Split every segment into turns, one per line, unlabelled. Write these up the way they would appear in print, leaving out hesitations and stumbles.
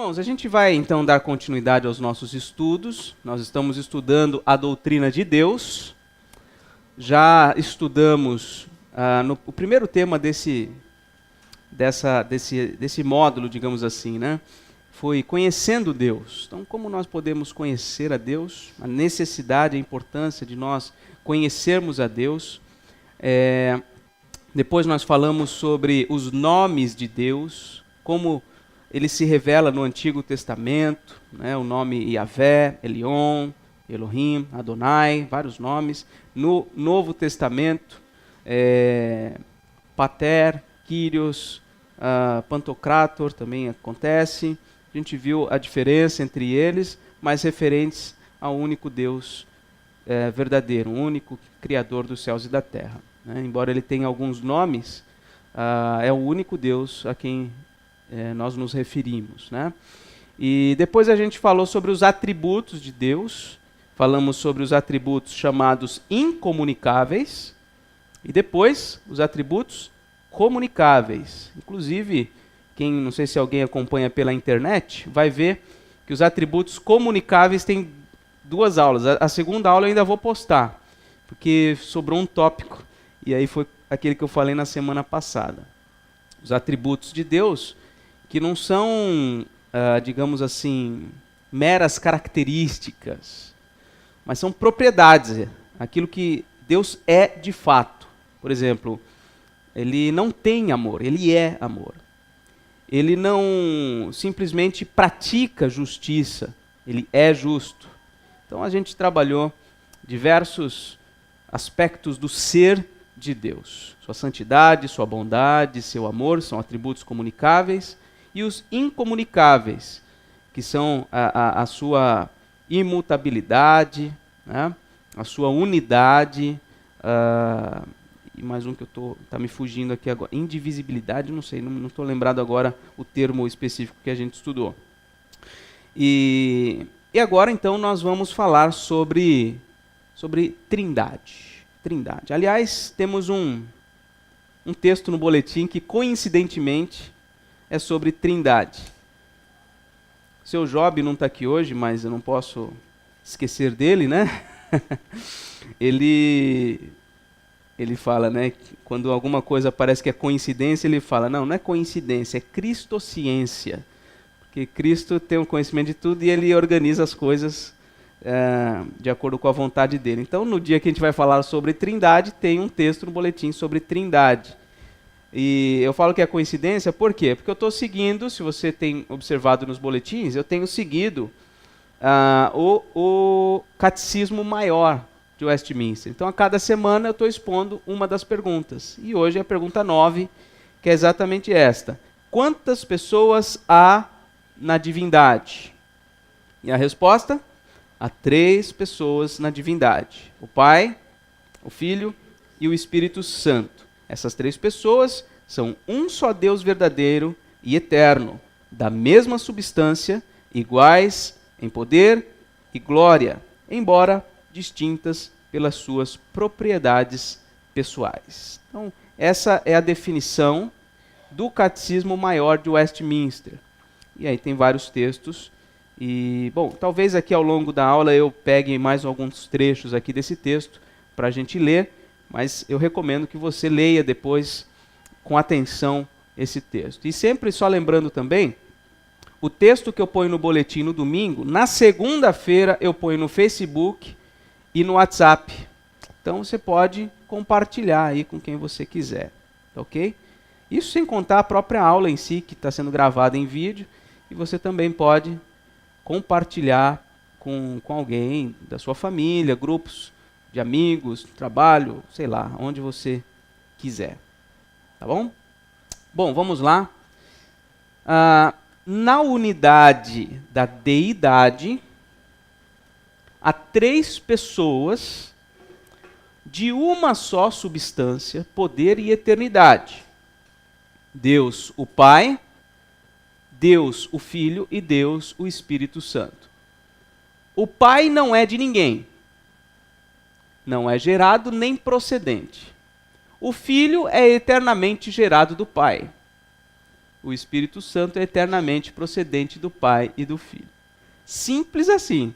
Irmãos, a gente vai então dar continuidade aos nossos estudos. Nós estamos estudando a doutrina de Deus. Já estudamos o primeiro tema desse módulo, digamos assim, né? Foi conhecendo Deus. Então, como nós podemos conhecer a Deus? A necessidade, a importância de nós conhecermos a Deus. Depois nós falamos sobre os nomes de Deus, como ele se revela no Antigo Testamento, né? O nome Yahvé, Elion, Elohim, Adonai, vários nomes. No Novo Testamento, Pater, Kyrios, Pantocrator também acontece. A gente viu a diferença entre eles, mas referentes ao único Deus verdadeiro, o único Criador dos céus e da terra. Né? Embora ele tenha alguns nomes, é o único Deus a quem nós nos referimos. Né? E depois a gente falou sobre os atributos de Deus, falamos sobre os atributos chamados incomunicáveis, e depois os atributos comunicáveis. Inclusive, não sei se alguém acompanha pela internet, vai ver que os atributos comunicáveis têm duas aulas. A segunda aula eu ainda vou postar, porque sobrou um tópico, e aí foi aquele que eu falei na semana passada. Os atributos de Deus, que não são, digamos assim, meras características, mas são propriedades, aquilo que Deus é de fato. Por exemplo, ele não tem amor, ele é amor. Ele não simplesmente pratica justiça, ele é justo. Então a gente trabalhou diversos aspectos do ser de Deus. Sua santidade, sua bondade, seu amor são atributos comunicáveis. E os incomunicáveis, que são a sua imutabilidade, né? A sua unidade, e mais um que está me fugindo aqui agora, indivisibilidade, não sei, não estou lembrado agora o termo específico que a gente estudou. E agora então nós vamos falar sobre Trindade. Aliás, temos um texto no boletim que coincidentemente é sobre Trindade. O seu Job não está aqui hoje, mas eu não posso esquecer dele, né? Ele fala, né, que quando alguma coisa parece que é coincidência, ele fala, não é coincidência, é cristociência. Porque Cristo tem um conhecimento de tudo e ele organiza as coisas de acordo com a vontade dele. Então, no dia que a gente vai falar sobre Trindade, tem um texto no boletim sobre Trindade. E eu falo que é coincidência, por quê? Porque eu estou seguindo, se você tem observado nos boletins, eu tenho seguido o Catecismo Maior de Westminster. Então, a cada semana eu estou expondo uma das perguntas. E hoje é a pergunta 9, que é exatamente esta. Quantas pessoas há na divindade? E a resposta? Há 3 pessoas na divindade. O Pai, o Filho e o Espírito Santo. Essas 3 pessoas são um só Deus verdadeiro e eterno, da mesma substância, iguais em poder e glória, embora distintas pelas suas propriedades pessoais. Então, essa é a definição do Catecismo Maior de Westminster. E aí tem vários textos. E, bom, talvez aqui ao longo da aula eu pegue mais alguns trechos aqui desse texto para a gente ler, mas eu recomendo que você leia depois com atenção esse texto. E sempre só lembrando também, o texto que eu ponho no boletim no domingo, na segunda-feira eu ponho no Facebook e no WhatsApp. Então você pode compartilhar aí com quem você quiser, ok? Isso sem contar a própria aula em si, que está sendo gravada em vídeo, e você também pode compartilhar com alguém da sua família, grupos de amigos, trabalho, sei lá, onde você quiser. Tá bom? Bom, vamos lá. Na unidade da deidade, há 3 pessoas de uma só substância, poder e eternidade. Deus, o Pai, Deus, o Filho e Deus, o Espírito Santo. O Pai não é de ninguém. Não é gerado nem procedente. O Filho é eternamente gerado do Pai. o Espírito Santo é eternamente procedente do Pai e do Filho. Simples assim.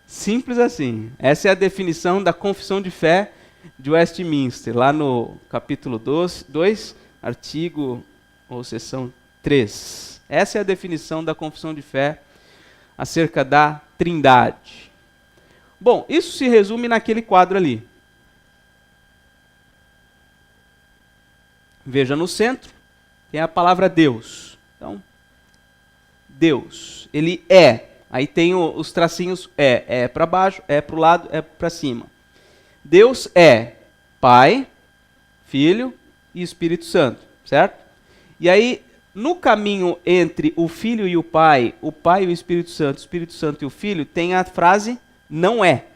Simples assim. Essa é a definição da confissão de fé de Westminster, lá no capítulo 2, artigo ou seção 3. Essa é a definição da confissão de fé acerca da Trindade. Bom, isso se resume naquele quadro ali. Veja no centro, tem a palavra Deus. Então, Deus, ele é. Aí tem os tracinhos é para baixo, é para o lado, é para cima. Deus é Pai, Filho e Espírito Santo, certo? E aí, no caminho entre o Filho e o Pai e o Espírito Santo e o Filho, tem a frase não é.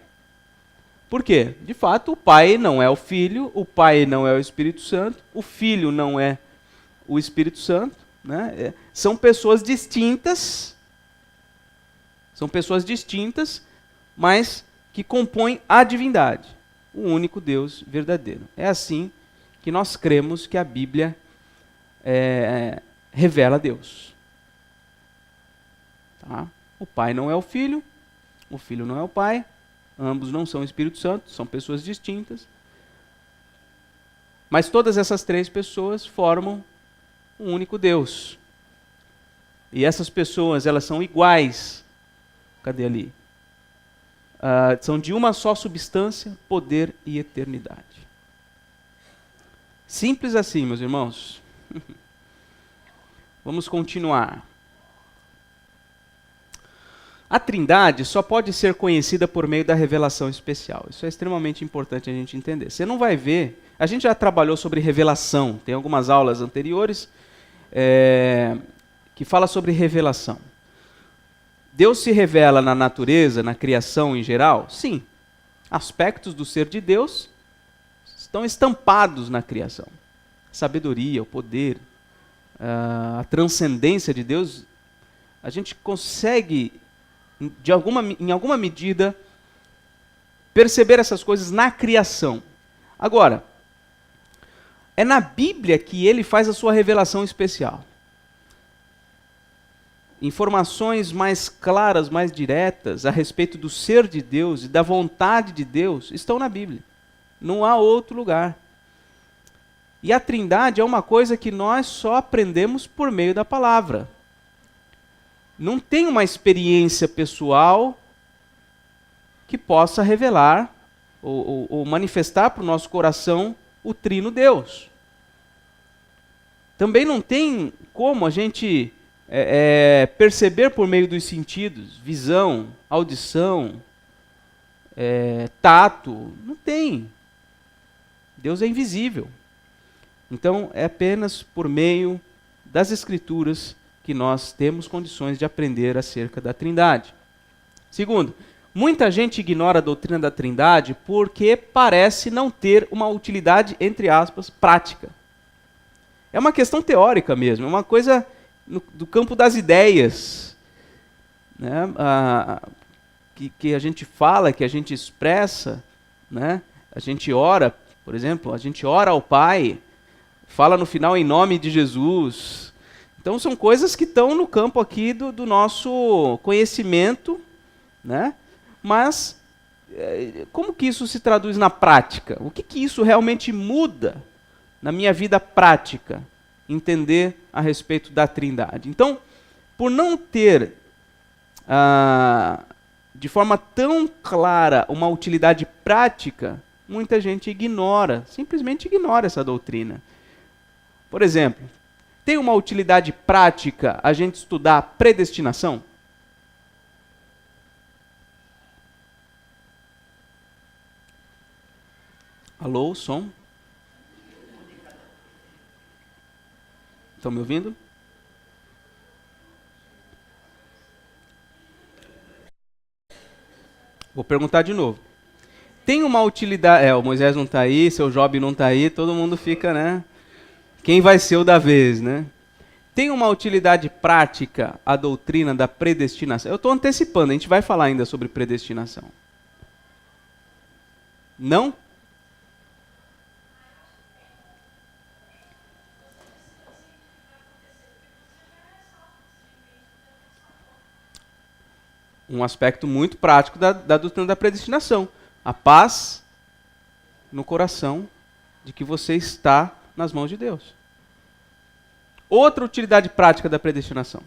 Por quê? De fato, o Pai não é o Filho, o Pai não é o Espírito Santo, o Filho não é o Espírito Santo, né? São pessoas distintas, mas que compõem a divindade, o único Deus verdadeiro. É assim que nós cremos que a Bíblia revela Deus. Tá? O Pai não é o Filho não é o Pai, ambos não são o Espírito Santo, são pessoas distintas. Mas todas essas três pessoas formam um único Deus. E essas pessoas, elas são iguais. Cadê ali? São de uma só substância, poder e eternidade. Simples assim, meus irmãos. Vamos continuar. A Trindade só pode ser conhecida por meio da revelação especial. Isso é extremamente importante a gente entender. Você não vai ver... A gente já trabalhou sobre revelação. Tem algumas aulas anteriores que falam sobre revelação. Deus se revela na natureza, na criação em geral? Sim. Aspectos do ser de Deus estão estampados na criação. A sabedoria, o poder, a transcendência de Deus, a gente consegue, em alguma medida, perceber essas coisas na criação. Agora, é na Bíblia que ele faz a sua revelação especial. Informações mais claras, mais diretas a respeito do ser de Deus e da vontade de Deus estão na Bíblia. Não há outro lugar. E a Trindade é uma coisa que nós só aprendemos por meio da palavra. Não tem uma experiência pessoal que possa revelar ou manifestar para o nosso coração o Trino Deus. Também não tem como a gente perceber por meio dos sentidos, visão, audição, tato, não tem. Deus é invisível. Então, é apenas por meio das Escrituras que nós temos condições de aprender acerca da Trindade. Segundo, muita gente ignora a doutrina da Trindade porque parece não ter uma utilidade, entre aspas, prática. É uma questão teórica mesmo, é uma coisa do campo das ideias, né? Que a gente fala, que a gente expressa, né? A gente ora, por exemplo, a gente ora ao Pai, fala no final em nome de Jesus. Então são coisas que estão no campo aqui do nosso conhecimento, né? Mas como que isso se traduz na prática? O que isso realmente muda na minha vida prática? Entender a respeito da Trindade. Então, por não ter de forma tão clara uma utilidade prática, muita gente simplesmente ignora essa doutrina. Por exemplo, tem uma utilidade prática a gente estudar predestinação? Alô, som? Estão me ouvindo? Vou perguntar de novo. Tem uma utilidade... o Moisés não está aí, seu Job não está aí, todo mundo fica, né? Quem vai ser o da vez, né? Tem uma utilidade prática a doutrina da predestinação? Eu estou antecipando, a gente vai falar ainda sobre predestinação. Não? um aspecto muito prático da doutrina da predestinação. A paz no coração de que você está nas mãos de Deus. Outra utilidade prática da predestinação.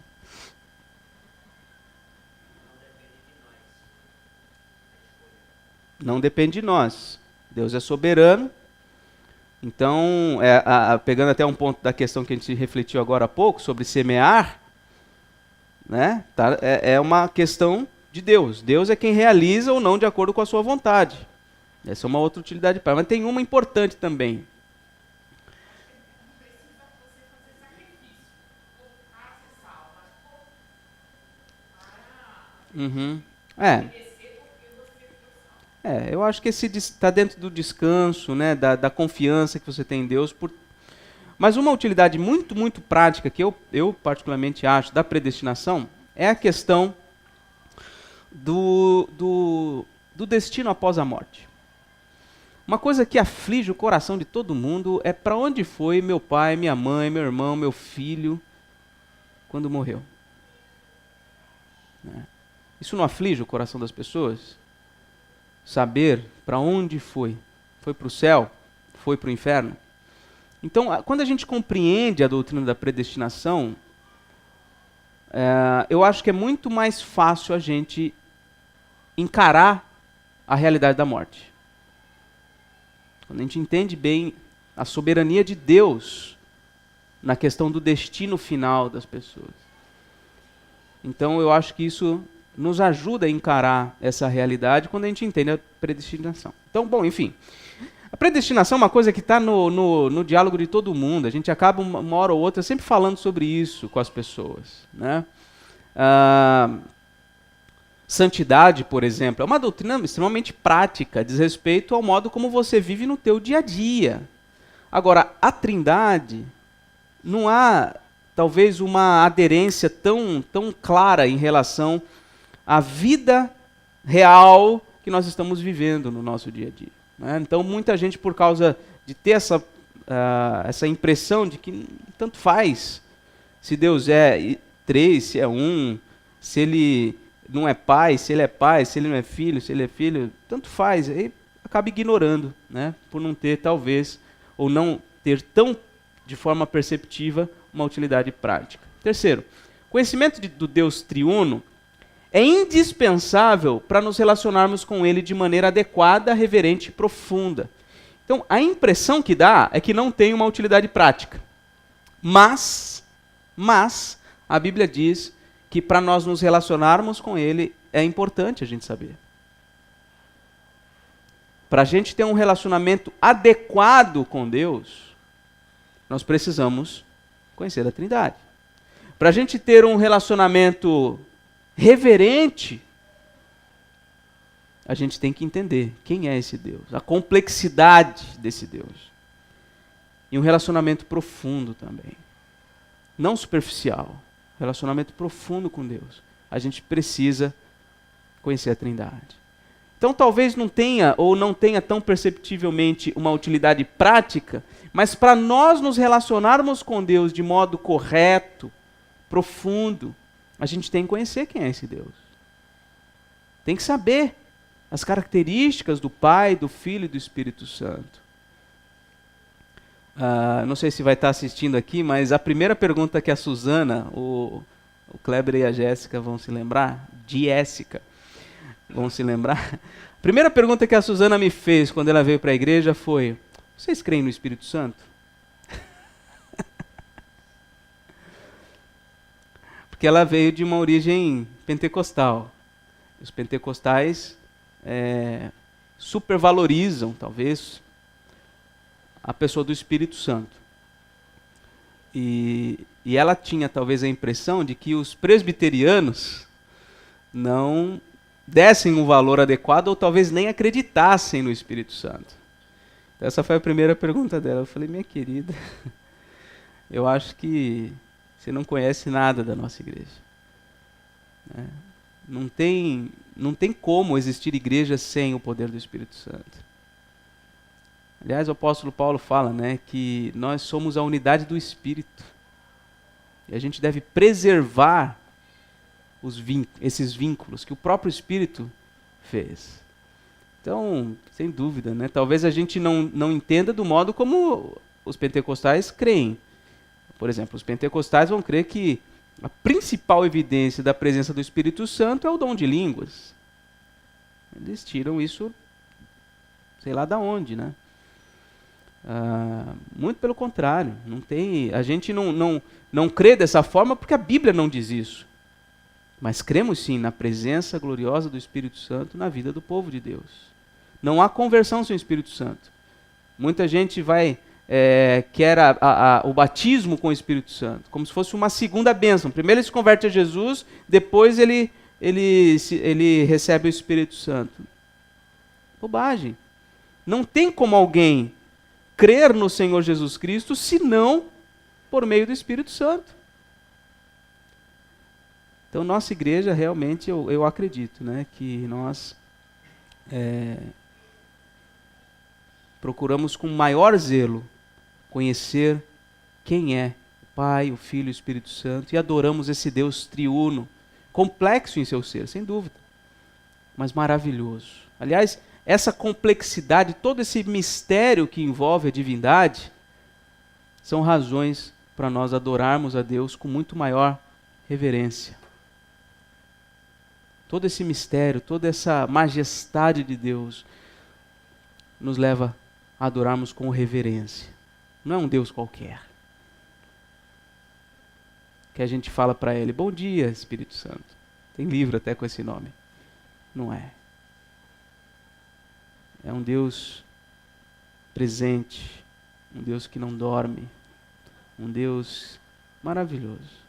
Não depende de nós. Deus é soberano. Então, pegando até um ponto da questão que a gente refletiu agora há pouco, sobre semear, né, é uma questão de Deus. Deus é quem realiza ou não de acordo com a sua vontade. Essa é uma outra utilidade prática. Mas tem uma importante também. Uhum. Eu acho que esse está dentro do descanso, né, da confiança que você tem em Deus. Mas uma utilidade muito, muito prática que eu particularmente acho da predestinação é a questão do destino após a morte. Uma coisa que aflige o coração de todo mundo é para onde foi meu pai, minha mãe, meu irmão, meu filho quando morreu. Isso não aflige o coração das pessoas? Saber para onde foi? Foi para o céu? Foi para o inferno? Então, quando a gente compreende a doutrina da predestinação, eu acho que é muito mais fácil a gente encarar a realidade da morte. Quando a gente entende bem a soberania de Deus na questão do destino final das pessoas. Então, eu acho que isso nos ajuda a encarar essa realidade quando a gente entende a predestinação. Então, bom, enfim. A predestinação é uma coisa que está no diálogo de todo mundo. A gente acaba uma hora ou outra sempre falando sobre isso com as pessoas, né? Santidade, por exemplo, é uma doutrina extremamente prática, diz respeito ao modo como você vive no teu dia a dia. Agora, a Trindade, não há talvez uma aderência tão clara em relação à vida real que nós estamos vivendo no nosso dia a dia. Né? Então, muita gente, por causa de ter essa impressão de que tanto faz se Deus é três, se é um, se ele não é pai, se ele é pai, se ele não é filho, se ele é filho, tanto faz, aí acaba ignorando, né? Por não ter, talvez, ou não ter tão de forma perceptiva uma utilidade prática. Terceiro, conhecimento do Deus triuno é indispensável para nos relacionarmos com ele de maneira adequada, reverente e profunda. Então, a impressão que dá é que não tem uma utilidade prática. Mas a Bíblia diz que para nós nos relacionarmos com ele é importante a gente saber. Para a gente ter um relacionamento adequado com Deus, nós precisamos conhecer a Trindade. Para a gente ter um relacionamento reverente, a gente tem que entender quem é esse Deus, a complexidade desse Deus. E um relacionamento profundo também. Não superficial, relacionamento profundo com Deus. A gente precisa conhecer a Trindade. Então talvez não tenha tão perceptivelmente uma utilidade prática, mas para nós nos relacionarmos com Deus de modo correto, profundo, a gente tem que conhecer quem é esse Deus. Tem que saber as características do Pai, do Filho e do Espírito Santo. Não sei se vai estar assistindo aqui, mas a primeira pergunta que a Suzana, o Kleber e a Jéssica vão se lembrar, vão se lembrar. A primeira pergunta que a Suzana me fez quando ela veio para a igreja foi: vocês creem no Espírito Santo? Porque ela veio de uma origem pentecostal. Os pentecostais supervalorizam, talvez, a pessoa do Espírito Santo. E ela tinha, talvez, a impressão de que os presbiterianos não dessem um valor adequado ou talvez nem acreditassem no Espírito Santo. Então, essa foi a primeira pergunta dela. Eu falei: minha querida, eu acho que você não conhece nada da nossa igreja. Não tem como existir igreja sem o poder do Espírito Santo. Aliás, o apóstolo Paulo fala, né, que nós somos a unidade do Espírito. E a gente deve preservar esses vínculos que o próprio Espírito fez. Então, sem dúvida, né? Talvez a gente não entenda do modo como os pentecostais creem. Por exemplo, os pentecostais vão crer que a principal evidência da presença do Espírito Santo é o dom de línguas. Eles tiram isso, sei lá da onde, né? Muito pelo contrário. A gente não crê dessa forma porque a Bíblia não diz isso. Mas cremos sim na presença gloriosa do Espírito Santo na vida do povo de Deus. Não há conversão sem o Espírito Santo. Muita gente quer o batismo com o Espírito Santo, como se fosse uma segunda bênção. Primeiro ele se converte a Jesus, depois ele recebe o Espírito Santo. Bobagem. Não tem como alguém crer no Senhor Jesus Cristo senão por meio do Espírito Santo. Então, nossa igreja, realmente, eu acredito, né, que nós procuramos com maior zelo conhecer quem é o Pai, o Filho e o Espírito Santo e adoramos esse Deus triuno, complexo em seu ser, sem dúvida, mas maravilhoso. Aliás, essa complexidade, todo esse mistério que envolve a divindade, são razões para nós adorarmos a Deus com muito maior reverência. Todo esse mistério, toda essa majestade de Deus nos leva a adorarmos com reverência. Não é um Deus qualquer. Que a gente fala para ele, bom dia, Espírito Santo. Tem livro até com esse nome. Não é. É um Deus presente, um Deus que não dorme, um Deus maravilhoso,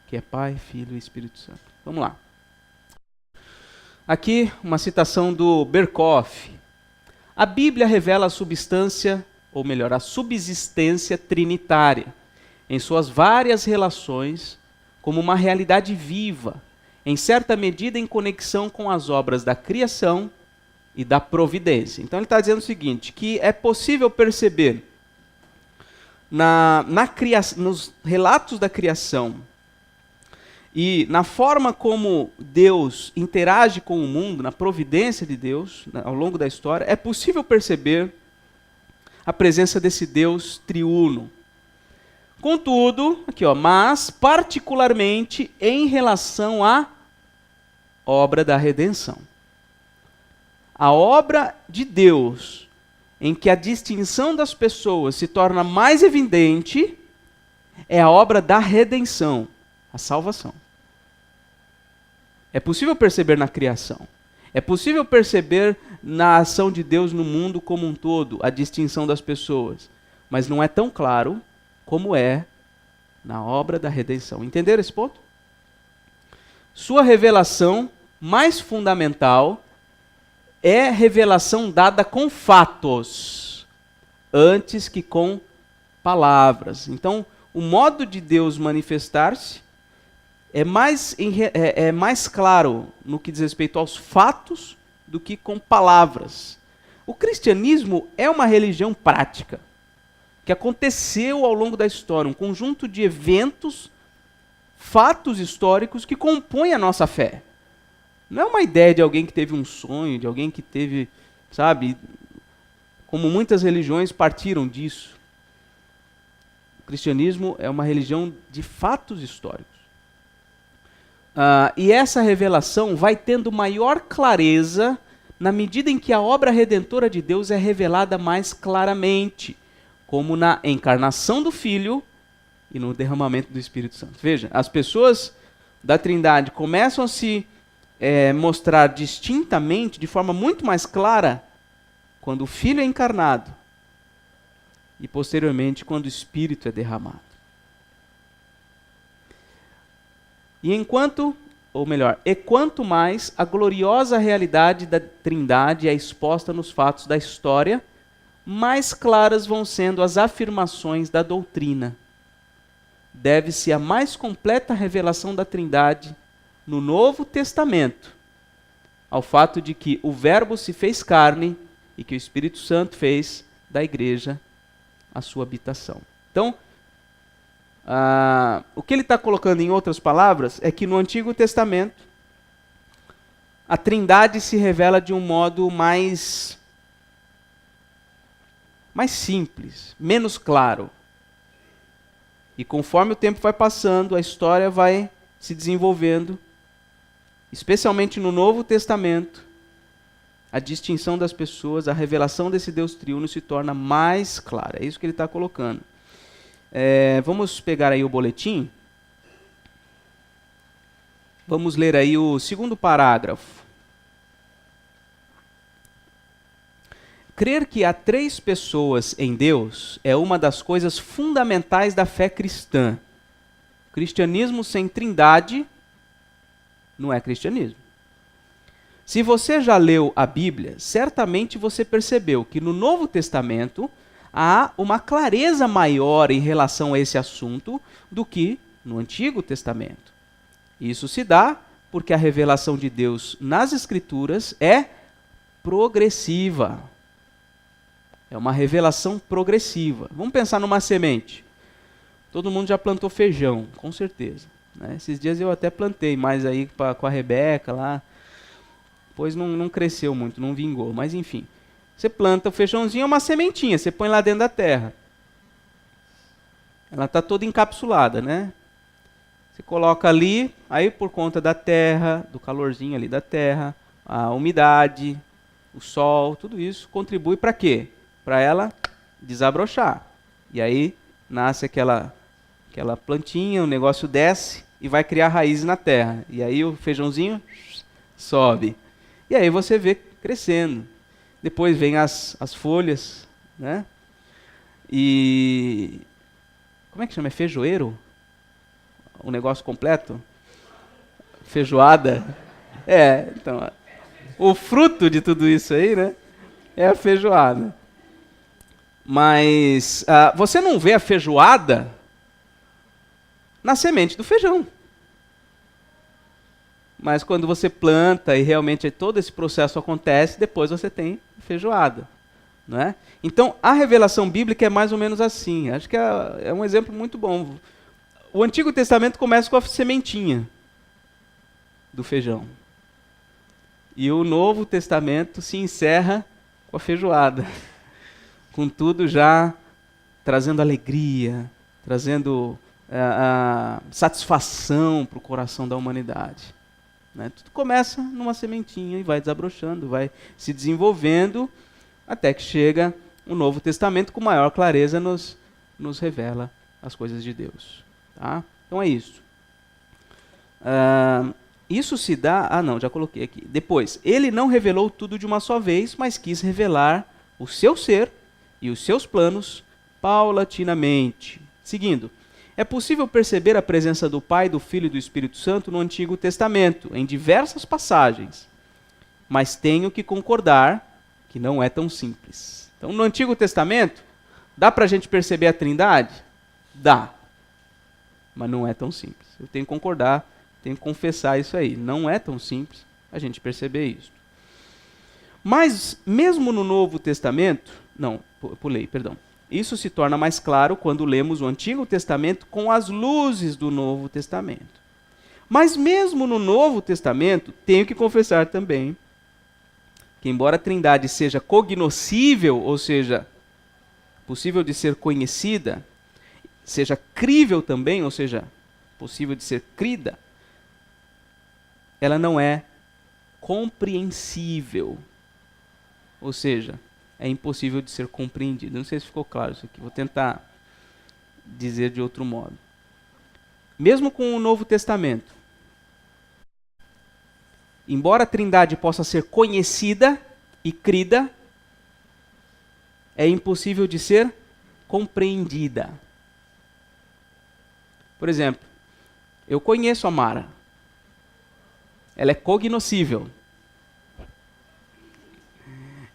que é Pai, Filho e Espírito Santo. Vamos lá. Aqui uma citação do Berkhof. A Bíblia revela a substância, ou melhor, a subsistência trinitária, em suas várias relações, como uma realidade viva, em certa medida em conexão com as obras da criação e da providência. Então ele está dizendo o seguinte, que é possível perceber nos relatos da criação e na forma como Deus interage com o mundo, na providência de Deus, ao longo da história, é possível perceber a presença desse Deus triuno. Contudo, mas particularmente em relação à obra da redenção. A obra de Deus, em que a distinção das pessoas se torna mais evidente, é a obra da redenção, a salvação. É possível perceber na criação. É possível perceber na ação de Deus no mundo como um todo, a distinção das pessoas. Mas não é tão claro como é na obra da redenção. Entenderam esse ponto? Sua revelação mais fundamental é revelação dada com fatos, antes que com palavras. Então, o modo de Deus manifestar-se é mais claro no que diz respeito aos fatos do que com palavras. O cristianismo é uma religião prática, que aconteceu ao longo da história, um conjunto de eventos, fatos históricos que compõem a nossa fé. Não é uma ideia de alguém que teve um sonho, de alguém que teve, sabe, como muitas religiões partiram disso. O cristianismo é uma religião de fatos históricos. E essa revelação vai tendo maior clareza na medida em que a obra redentora de Deus é revelada mais claramente, como na encarnação do Filho e no derramamento do Espírito Santo. Veja, as pessoas da Trindade começam a se mostrar distintamente, de forma muito mais clara, quando o Filho é encarnado e posteriormente quando o Espírito é derramado. E quanto mais a gloriosa realidade da Trindade é exposta nos fatos da história, mais claras vão sendo as afirmações da doutrina. Deve-se a mais completa revelação da Trindade no Novo Testamento, ao fato de que o Verbo se fez carne e que o Espírito Santo fez da igreja a sua habitação. Então, O que ele está colocando em outras palavras é que no Antigo Testamento a Trindade se revela de um modo mais simples, menos claro. E conforme o tempo vai passando, a história vai se desenvolvendo, especialmente no Novo Testamento, a distinção das pessoas, a revelação desse Deus triuno se torna mais clara. É isso que ele está colocando. Vamos pegar aí o boletim. Vamos ler aí o segundo parágrafo. Crer que há 3 pessoas em Deus é uma das coisas fundamentais da fé cristã. Cristianismo sem Trindade não é cristianismo. Se você já leu a Bíblia, certamente você percebeu que no Novo Testamento há uma clareza maior em relação a esse assunto do que no Antigo Testamento. Isso se dá porque a revelação de Deus nas Escrituras é progressiva. É uma revelação progressiva. Vamos pensar numa semente. Todo mundo já plantou feijão, com certeza, né? Esses dias eu até plantei mais aí com a Rebeca lá. Pois não cresceu muito, não vingou. Mas enfim, você planta o feijãozinho, é uma sementinha, você põe lá dentro da terra. Ela está toda encapsulada, né? Você coloca ali, aí por conta da terra, do calorzinho ali da terra, a umidade, o sol, tudo isso contribui para quê? Para ela desabrochar. E aí nasce aquela plantinha, o negócio desce e vai criar raízes na terra. E aí o feijãozinho sobe. E aí você vê crescendo. Depois vem as folhas, né? E como é que chama? É feijoeiro? O negócio completo? Feijoada? Então, o fruto de tudo isso aí, né? É a feijoada. Mas você não vê a feijoada na semente do feijão. Mas quando você planta e realmente todo esse processo acontece, depois você tem feijoada, não é? Então, a revelação bíblica é mais ou menos assim. Acho que é um exemplo muito bom. O Antigo Testamento começa com a sementinha do feijão. E o Novo Testamento se encerra com a feijoada. Com tudo já trazendo alegria, trazendo satisfação para o coração da humanidade. Né? Tudo começa numa sementinha e vai desabrochando, vai se desenvolvendo, até que chega o Novo Testamento com maior clareza nos revela as coisas de Deus. Tá? Então é isso. Isso se dá... não, já coloquei aqui. Depois, ele não revelou tudo de uma só vez, mas quis revelar o seu ser e os seus planos paulatinamente. Seguindo. É possível perceber a presença do Pai, do Filho e do Espírito Santo no Antigo Testamento, em diversas passagens. Mas tenho que concordar que não é tão simples. Então, no Antigo Testamento, dá para a gente perceber a Trindade? Dá. Mas não é tão simples. Eu tenho que concordar, tenho que confessar isso aí. Não é tão simples a gente perceber isso. Mas, mesmo no Novo Testamento... Não, pulei, perdão. Isso se torna mais claro quando lemos o Antigo Testamento com as luzes do Novo Testamento. Mas mesmo no Novo Testamento, tenho que confessar também que, embora a Trindade seja cognoscível, ou seja, possível de ser conhecida, seja crível também, ou seja, possível de ser crida, ela não é compreensível. Ou seja, é impossível de ser compreendido. Não sei se ficou claro isso aqui. Vou tentar dizer de outro modo. Mesmo com o Novo Testamento, embora a Trindade possa ser conhecida e crida, é impossível de ser compreendida. Por exemplo, eu conheço a Mara. Ela é cognoscível.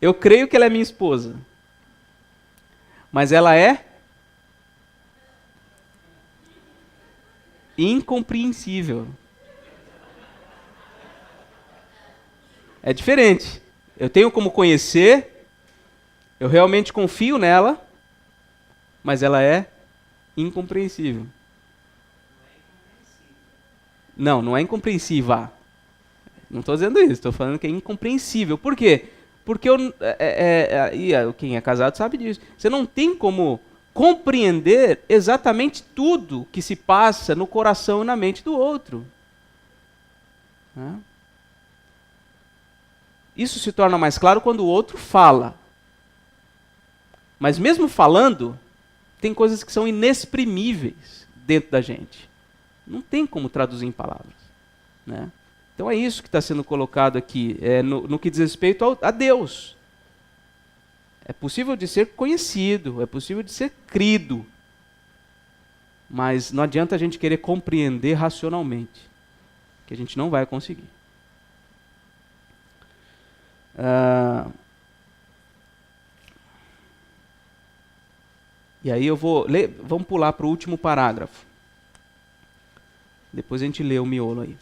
Eu creio que ela é minha esposa. Mas ela é incompreensível. É diferente. Eu tenho como conhecer, eu realmente confio nela, mas ela é incompreensível. Não, não é incompreensiva. Não estou dizendo isso, estou falando que é incompreensível. Por quê? Porque quem é casado sabe disso. Você não tem como compreender exatamente tudo que se passa no coração e na mente do outro. Né? Isso se torna mais claro quando o outro fala. Mas mesmo falando, tem coisas que são inexprimíveis dentro da gente. Não tem como traduzir em palavras. Né? Então é isso que está sendo colocado aqui, no que diz respeito a Deus. É possível de ser conhecido, é possível de ser crido, mas não adianta a gente querer compreender racionalmente, que a gente não vai conseguir. E aí eu vou ler, vamos pular para o último parágrafo. Depois a gente lê o miolo aí.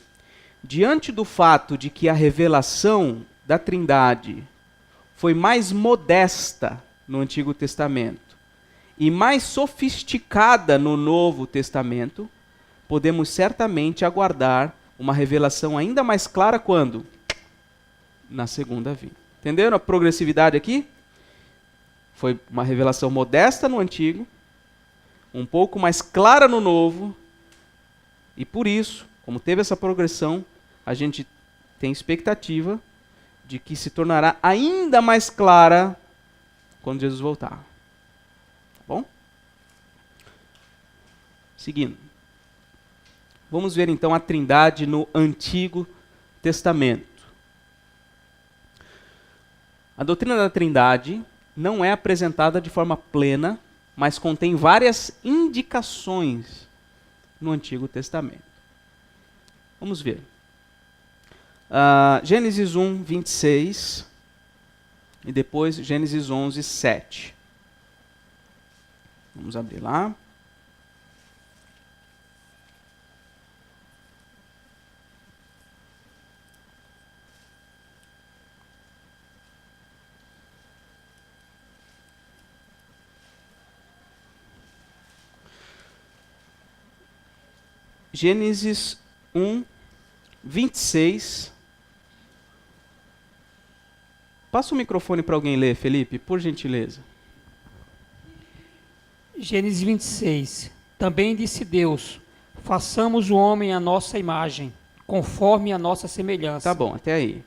Diante do fato de que a revelação da Trindade foi mais modesta no Antigo Testamento e mais sofisticada no Novo Testamento, podemos certamente aguardar uma revelação ainda mais clara quando? Na segunda vinda. Entenderam a progressividade aqui? Foi uma revelação modesta no Antigo, um pouco mais clara no Novo, e por isso, como teve essa progressão, a gente tem expectativa de que se tornará ainda mais clara quando Jesus voltar. Tá bom? Seguindo. Vamos ver então a Trindade no Antigo Testamento. A doutrina da Trindade não é apresentada de forma plena, mas contém várias indicações no Antigo Testamento. Vamos ver. Gênesis 1, 26 e depois Gênesis 11, 7. Vamos abrir lá. Gênesis 1, 26. Passa o microfone para alguém ler, Felipe, por gentileza.
Gênesis 26. Também disse Deus: façamos o homem à nossa imagem, conforme a nossa semelhança.
Tá bom, até aí.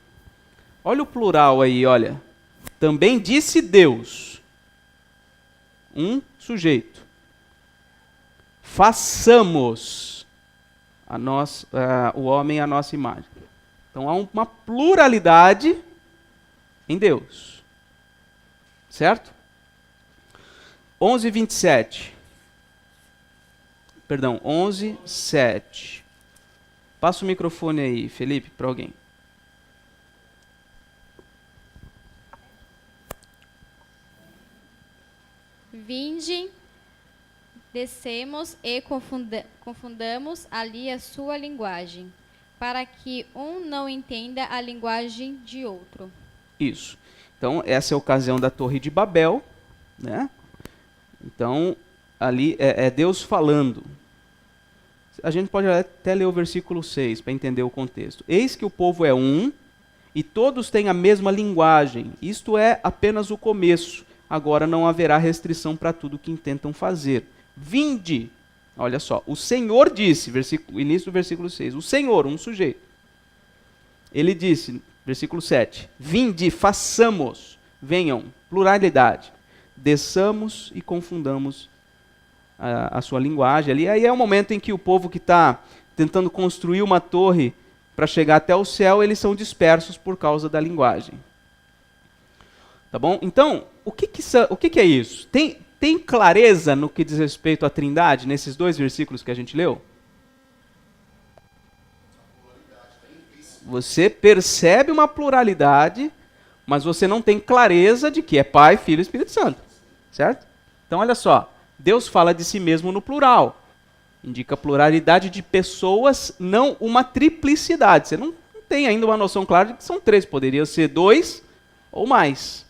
Olha o plural aí, olha. Também disse Deus. Um sujeito. Façamos o homem à nossa imagem. Então há uma pluralidade em Deus. Certo? 11, 27. Perdão, 11, 7. Passa o microfone aí, Felipe, para alguém.
Vinde, descemos e confundamos ali a sua linguagem, para que um não entenda a linguagem de outro.
Isso. Então, essa é a ocasião da Torre de Babel, né? Então, ali é Deus falando. A gente pode até ler o versículo 6 para entender o contexto. Eis que o povo é um e todos têm a mesma linguagem. Isto é apenas o começo. Agora não haverá restrição para tudo que intentam fazer. Vinde. Olha só, o Senhor disse, início do versículo 6, o Senhor, um sujeito. Ele disse, versículo 7, vinde, façamos, venham, pluralidade. Desçamos e confundamos a sua linguagem ali. Aí é o momento em que o povo que está tentando construir uma torre para chegar até o céu, eles são dispersos por causa da linguagem. Tá bom? Então, o que é isso? Tem clareza no que diz respeito à Trindade, nesses dois versículos que a gente leu? Você percebe uma pluralidade, mas você não tem clareza de que é Pai, Filho e Espírito Santo. Certo? Então, olha só. Deus fala de si mesmo no plural. Indica pluralidade de pessoas, não uma triplicidade. Você não tem ainda uma noção clara de que são três. Poderia ser dois ou mais.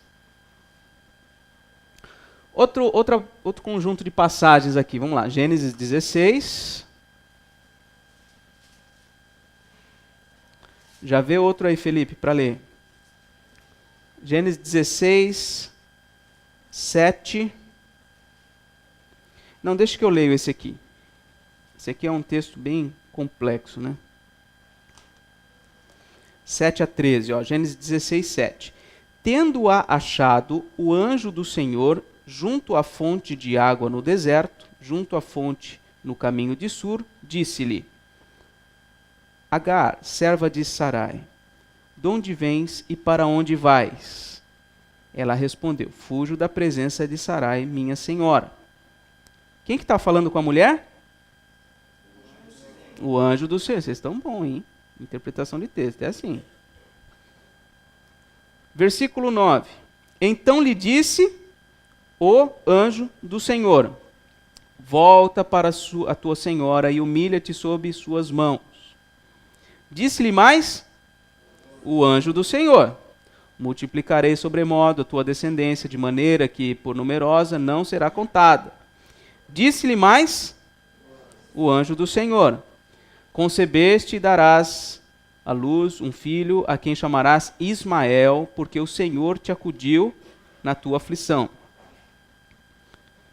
Outro conjunto de passagens aqui. Vamos lá. Gênesis 16. Já vê outro aí, Felipe, para ler. Gênesis 16, 7. Não, deixa que eu leio esse aqui. Esse aqui é um texto bem complexo, né? 7 a 13, ó, Gênesis 16, 7. Tendo-a achado o anjo do Senhor junto à fonte de água no deserto, junto à fonte no caminho de Sur, disse-lhe: Agar, serva de Sarai, de onde vens e para onde vais? Ela respondeu: Fujo da presença de Sarai, minha senhora. Quem que está falando com a mulher? O anjo do Senhor. Vocês estão bons, hein? Interpretação de texto, é assim. Versículo 9. Então lhe disse o anjo do Senhor: Volta para a tua senhora e humilha-te sob suas mãos. Disse-lhe mais o anjo do Senhor: Multiplicarei sobremodo a tua descendência, de maneira que, por numerosa, não será contada. Disse-lhe mais o anjo do Senhor: Concebeste e darás à luz um filho, a quem chamarás Ismael, porque o Senhor te acudiu na tua aflição.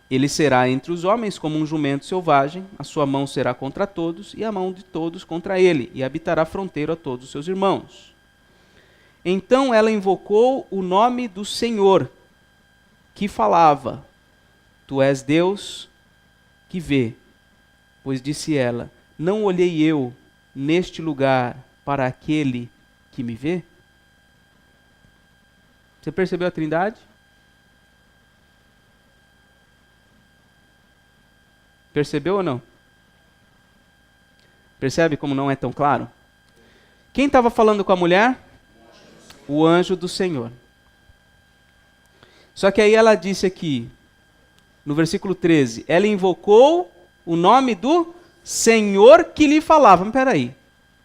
Ele será entre os homens como um jumento selvagem, a sua mão será contra todos, e a mão de todos contra ele, e habitará fronteiro a todos os seus irmãos. Então ela invocou o nome do Senhor, que falava: Tu és Deus que vê. Pois disse ela: Não olhei eu neste lugar para aquele que me vê? Você percebeu a Trindade? Percebeu ou não? Percebe como não é tão claro? Quem estava falando com a mulher? O anjo do Senhor. Só que aí ela disse aqui, no versículo 13, ela invocou o nome do Senhor que lhe falava. Mas peraí,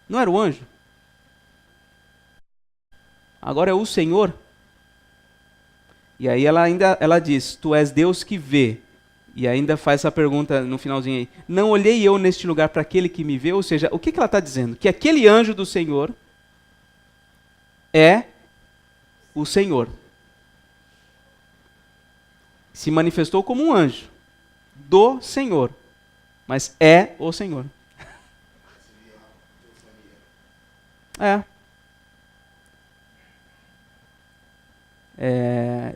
não era o anjo? Agora é o Senhor? E aí ela diz: Tu és Deus que vê. E ainda faz essa pergunta no finalzinho aí: Não olhei eu neste lugar para aquele que me vê? Ou seja, o que ela está dizendo? Que aquele anjo do Senhor é o Senhor. Se manifestou como um anjo do Senhor, mas é o Senhor.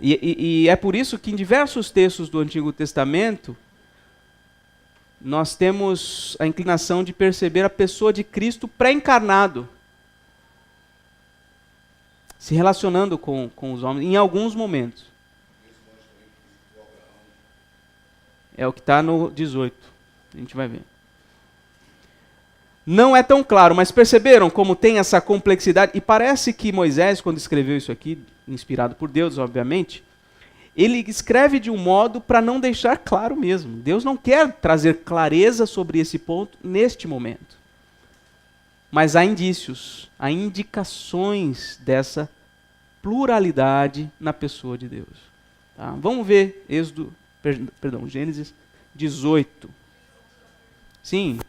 E é por isso que em diversos textos do Antigo Testamento nós temos a inclinação de perceber a pessoa de Cristo pré-encarnado, se relacionando com os homens em alguns momentos. É o que está no 18. A gente vai ver. Não é tão claro, mas perceberam como tem essa complexidade? E parece que Moisés, quando escreveu isso aqui, inspirado por Deus, obviamente, ele escreve de um modo para não deixar claro mesmo. Deus não quer trazer clareza sobre esse ponto neste momento. Mas há indícios, há indicações dessa pluralidade na pessoa de Deus. Tá? Vamos ver Gênesis 18. Sim.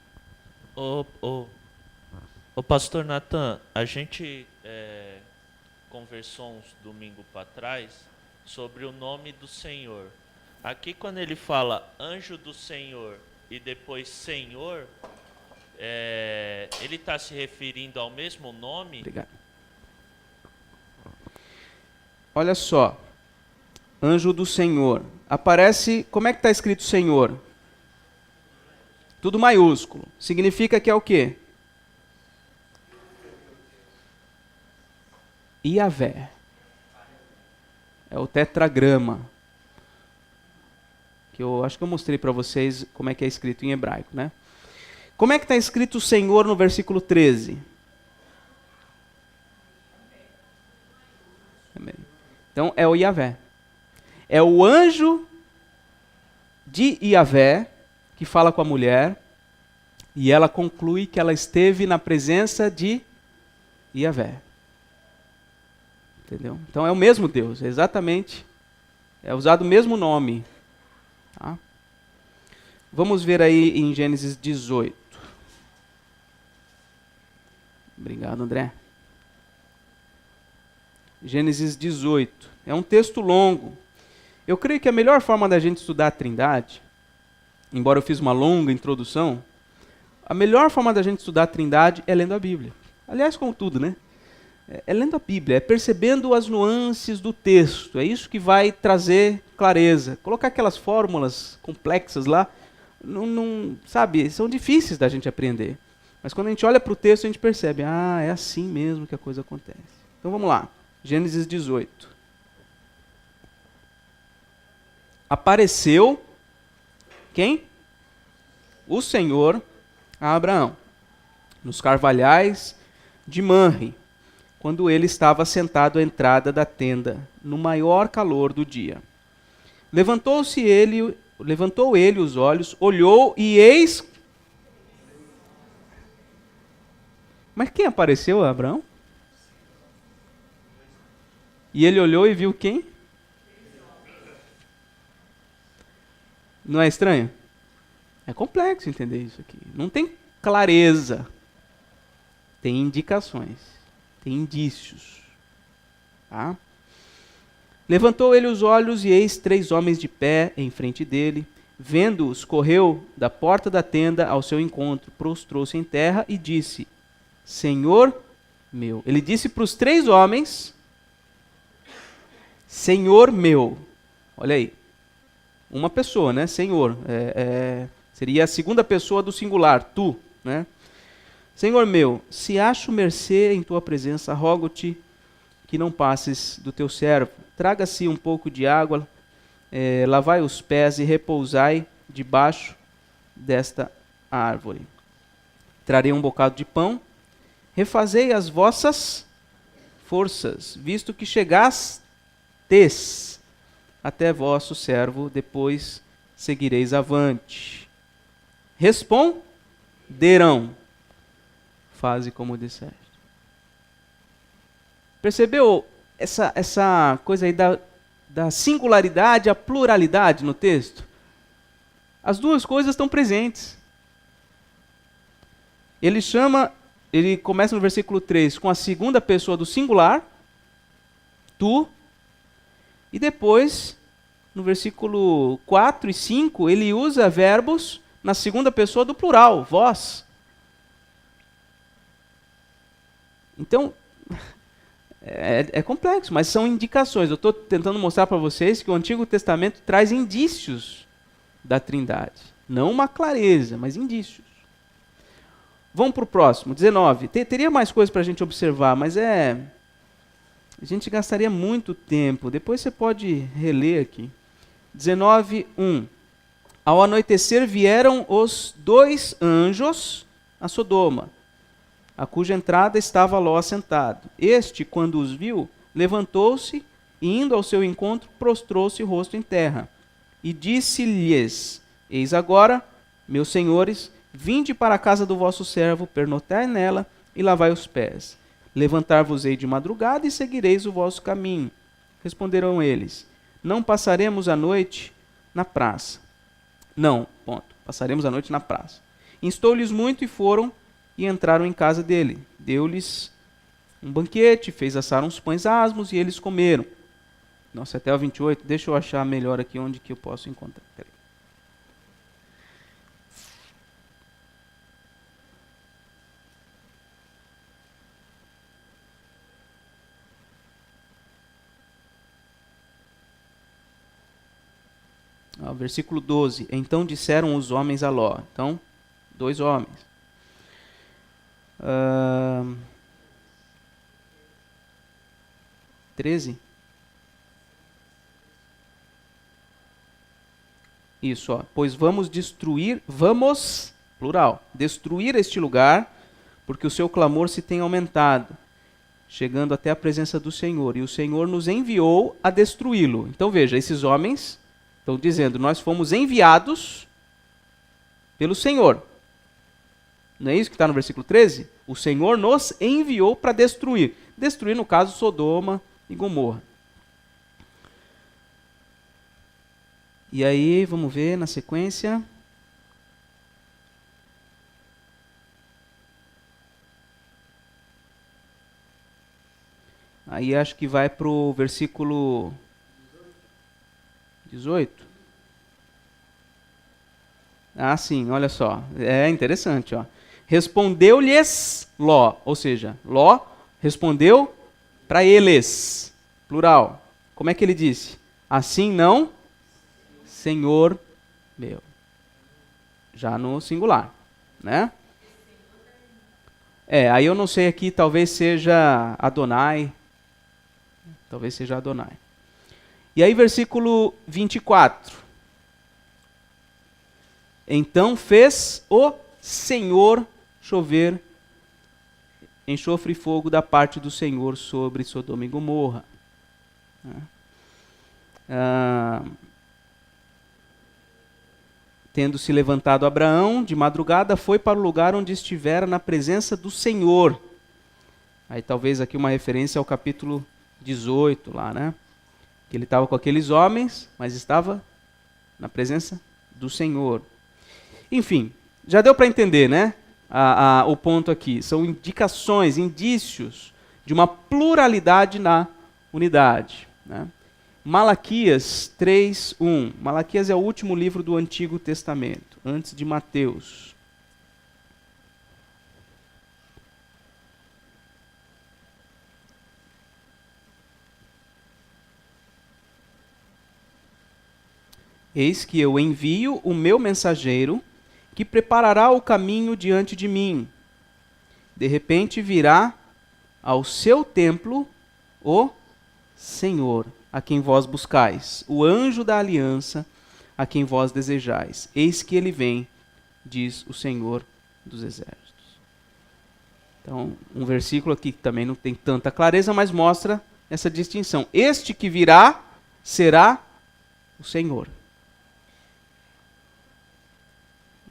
Ô pastor Natan, a gente conversou uns domingo para trás sobre o nome do Senhor. Aqui quando ele fala anjo do Senhor e depois Senhor, ele está se referindo ao mesmo nome?
Obrigado. Olha só, anjo do Senhor. Aparece, como é que está escrito Senhor? Tudo maiúsculo. Significa que é o quê? Iavé. É o tetragrama. Que eu acho que eu mostrei para vocês como é que é escrito em hebraico, né? Como é que está escrito Senhor no versículo 13? Então é o Iavé. É o anjo de Iavé que fala com a mulher, e ela conclui que ela esteve na presença de Iavé. Entendeu? Então é o mesmo Deus, exatamente. É usado o mesmo nome. Tá? Vamos ver aí em Gênesis 18. Obrigado, André. Gênesis 18. É um texto longo. Eu creio que a melhor forma da gente estudar a Trindade, embora eu fiz uma longa introdução, a melhor forma da gente estudar a Trindade é lendo a Bíblia. Aliás, como tudo, né? É lendo a Bíblia, é percebendo as nuances do texto. É isso que vai trazer clareza. Colocar aquelas fórmulas complexas lá, sabe, são difíceis da gente aprender. Mas quando a gente olha para o texto, a gente percebe, é assim mesmo que a coisa acontece. Então vamos lá, Gênesis 18. Apareceu, quem? O Senhor a Abraão, nos carvalhais de Manre, quando ele estava sentado à entrada da tenda, no maior calor do dia. Levantou ele os olhos, olhou e eis... Mas quem apareceu a Abraão? E ele olhou e viu quem? Não é estranho? É complexo entender isso aqui. Não tem clareza. Tem indicações. Tem indícios. Tá? Levantou ele os olhos e eis 3 homens de pé em frente dele. Vendo-os, correu da porta da tenda ao seu encontro, prostrou-se em terra e disse: Senhor meu. Ele disse para os 3 homens: Senhor meu. Olha aí. Uma pessoa, né? Senhor. Seria a segunda pessoa do singular, tu, né? Senhor meu, se acho mercê em tua presença, rogo-te que não passes do teu servo. Traga-se um pouco de água, lavai os pés e repousai debaixo desta árvore. Trarei um bocado de pão, refazei as vossas forças, visto que chegastes até vosso servo, depois seguireis avante. Responderão, faze como disseste. Percebeu essa coisa aí da singularidade, a pluralidade no texto? As duas coisas estão presentes. Ele começa no versículo 3 com a segunda pessoa do singular, tu, e depois, no versículo 4 e 5, ele usa verbos na segunda pessoa do plural, vós. Então, é complexo, mas são indicações. Eu estou tentando mostrar para vocês que o Antigo Testamento traz indícios da Trindade. Não uma clareza, mas indícios. Vamos para o próximo, 19. Teria mais coisas para a gente observar, mas a gente gastaria muito tempo. Depois você pode reler aqui. 19:1. Ao anoitecer vieram os 2 anjos a Sodoma, a cuja entrada estava Ló assentado. Este, quando os viu, levantou-se e, indo ao seu encontro, prostrou-se o rosto em terra. E disse-lhes: Eis agora, meus senhores, vinde para a casa do vosso servo, pernotai nela e lavai os pés. Levantar-vos-ei de madrugada e seguireis o vosso caminho. Responderam eles: Não passaremos a noite na praça. Não, passaremos a noite na praça. Instou-lhes muito e foram e entraram em casa dele. Deu-lhes um banquete, fez assar uns pães asmos e eles comeram. Nossa, até o 28, deixa eu achar melhor aqui onde que eu posso encontrar. Peraí. Versículo 12. Então disseram os homens a Ló. Então, 2 homens. 13. Isso, pois vamos plural, destruir este lugar, porque o seu clamor se tem aumentado, chegando até a presença do Senhor, e o Senhor nos enviou a destruí-lo. Então veja, esses homens estão dizendo, nós fomos enviados pelo Senhor. Não é isso que está no versículo 13? O Senhor nos enviou para destruir. Destruir, no caso, Sodoma e Gomorra. E aí, vamos ver na sequência. Aí acho que vai para o versículo 18. Ah, sim, olha só. É interessante, ó. Respondeu-lhes Ló, ou seja, Ló respondeu para eles, plural. Como é que ele disse? Assim não, Senhor meu. Já no singular, né? Aí eu não sei aqui, talvez seja Adonai. Talvez seja Adonai. E aí, versículo 24. Então fez o Senhor chover enxofre e fogo da parte do Senhor sobre Sodoma e Gomorra. Tendo se levantado Abraão, de madrugada foi para o lugar onde estivera na presença do Senhor. Aí talvez aqui uma referência ao capítulo 18 lá, né? Que ele estava com aqueles homens, mas estava na presença do Senhor. Enfim, já deu para entender, né? O ponto aqui. São indicações, indícios de uma pluralidade na unidade, né? Malaquias 3:1. Malaquias é o último livro do Antigo Testamento, antes de Mateus. Eis que eu envio o meu mensageiro, que preparará o caminho diante de mim. De repente virá ao seu templo o Senhor, a quem vós buscais, o anjo da aliança, a quem vós desejais. Eis que ele vem, diz o Senhor dos Exércitos. Então, um versículo aqui que também não tem tanta clareza, mas mostra essa distinção. Este que virá será o Senhor.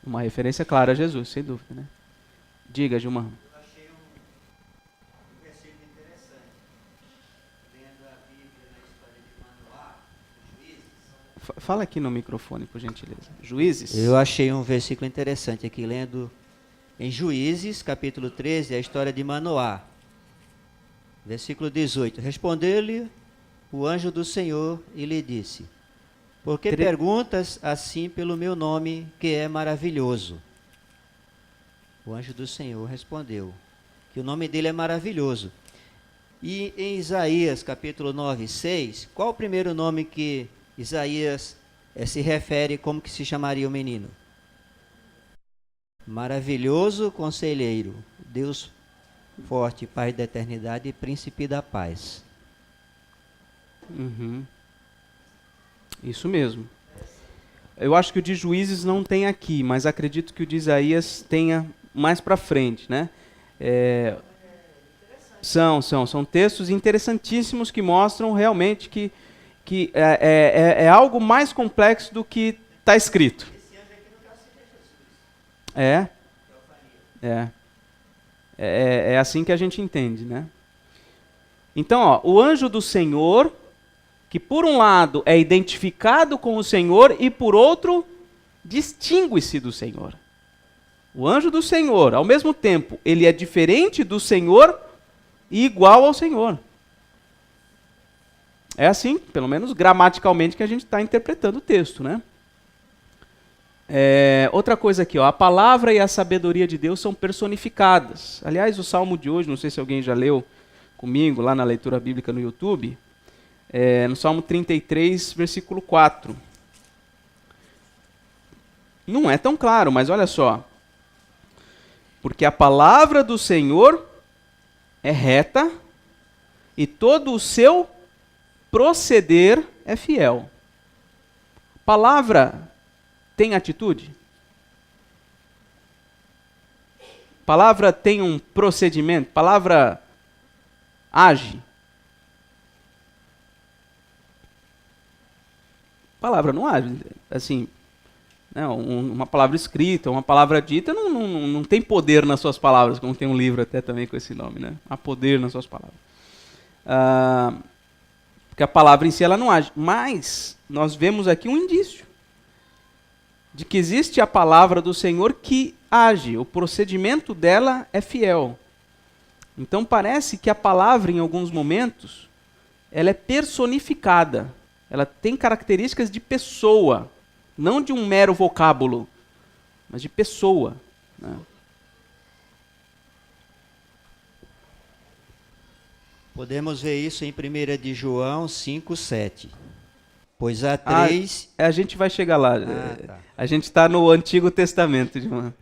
Uma referência clara a Jesus, sem dúvida, né? Diga, Gilmar.
Eu achei um versículo interessante. Lendo a Bíblia na história de Manoá, Juízes.
Fala aqui no microfone, por gentileza. Juízes?
Eu achei um versículo interessante aqui, lendo em Juízes, capítulo 13, a história de Manoá. Versículo 18. Respondeu-lhe o anjo do Senhor e lhe disse: por que perguntas assim pelo meu nome, que é maravilhoso? O anjo do Senhor respondeu que o nome dele é maravilhoso. E em Isaías, capítulo 9, 6, qual o primeiro nome que Isaías se refere, como que se chamaria o menino? Maravilhoso Conselheiro, Deus forte, Pai da eternidade e Príncipe da paz.
Uhum. Isso mesmo. Eu acho que o de Juízes não tem aqui, mas acredito que o de Isaías tenha mais para frente, né? São textos interessantíssimos que mostram realmente que é algo mais complexo do que está escrito. É assim que a gente entende, né? Então, ó, o anjo do Senhor, que por um lado é identificado com o Senhor e por outro distingue-se do Senhor. O anjo do Senhor, ao mesmo tempo, ele é diferente do Senhor e igual ao Senhor. É assim, pelo menos gramaticalmente, que a gente está interpretando o texto, né? Outra coisa aqui, ó, a palavra e a sabedoria de Deus são personificadas. Aliás, o salmo de hoje, não sei se alguém já leu comigo lá na leitura bíblica no YouTube, no Salmo 33, versículo 4. Não é tão claro, mas olha só. Porque a palavra do Senhor é reta e todo o seu proceder é fiel. Palavra tem atitude? Palavra tem um procedimento? Palavra age? Palavra não age. Assim, né, uma palavra escrita, uma palavra dita, não tem poder nas suas palavras, como tem um livro até também com esse nome, né? Há poder nas suas palavras. Porque a palavra em si ela não age. Mas nós vemos aqui um indício de que existe a palavra do Senhor que age. O procedimento dela é fiel. Então parece que a palavra, em alguns momentos, ela é personificada. Ela tem características de pessoa, não de um mero vocábulo, mas de pessoa, né?
Podemos ver isso em 1 de João 5:7. Pois há três...
A gente vai chegar lá.
Tá.
A gente está no Antigo Testamento, João.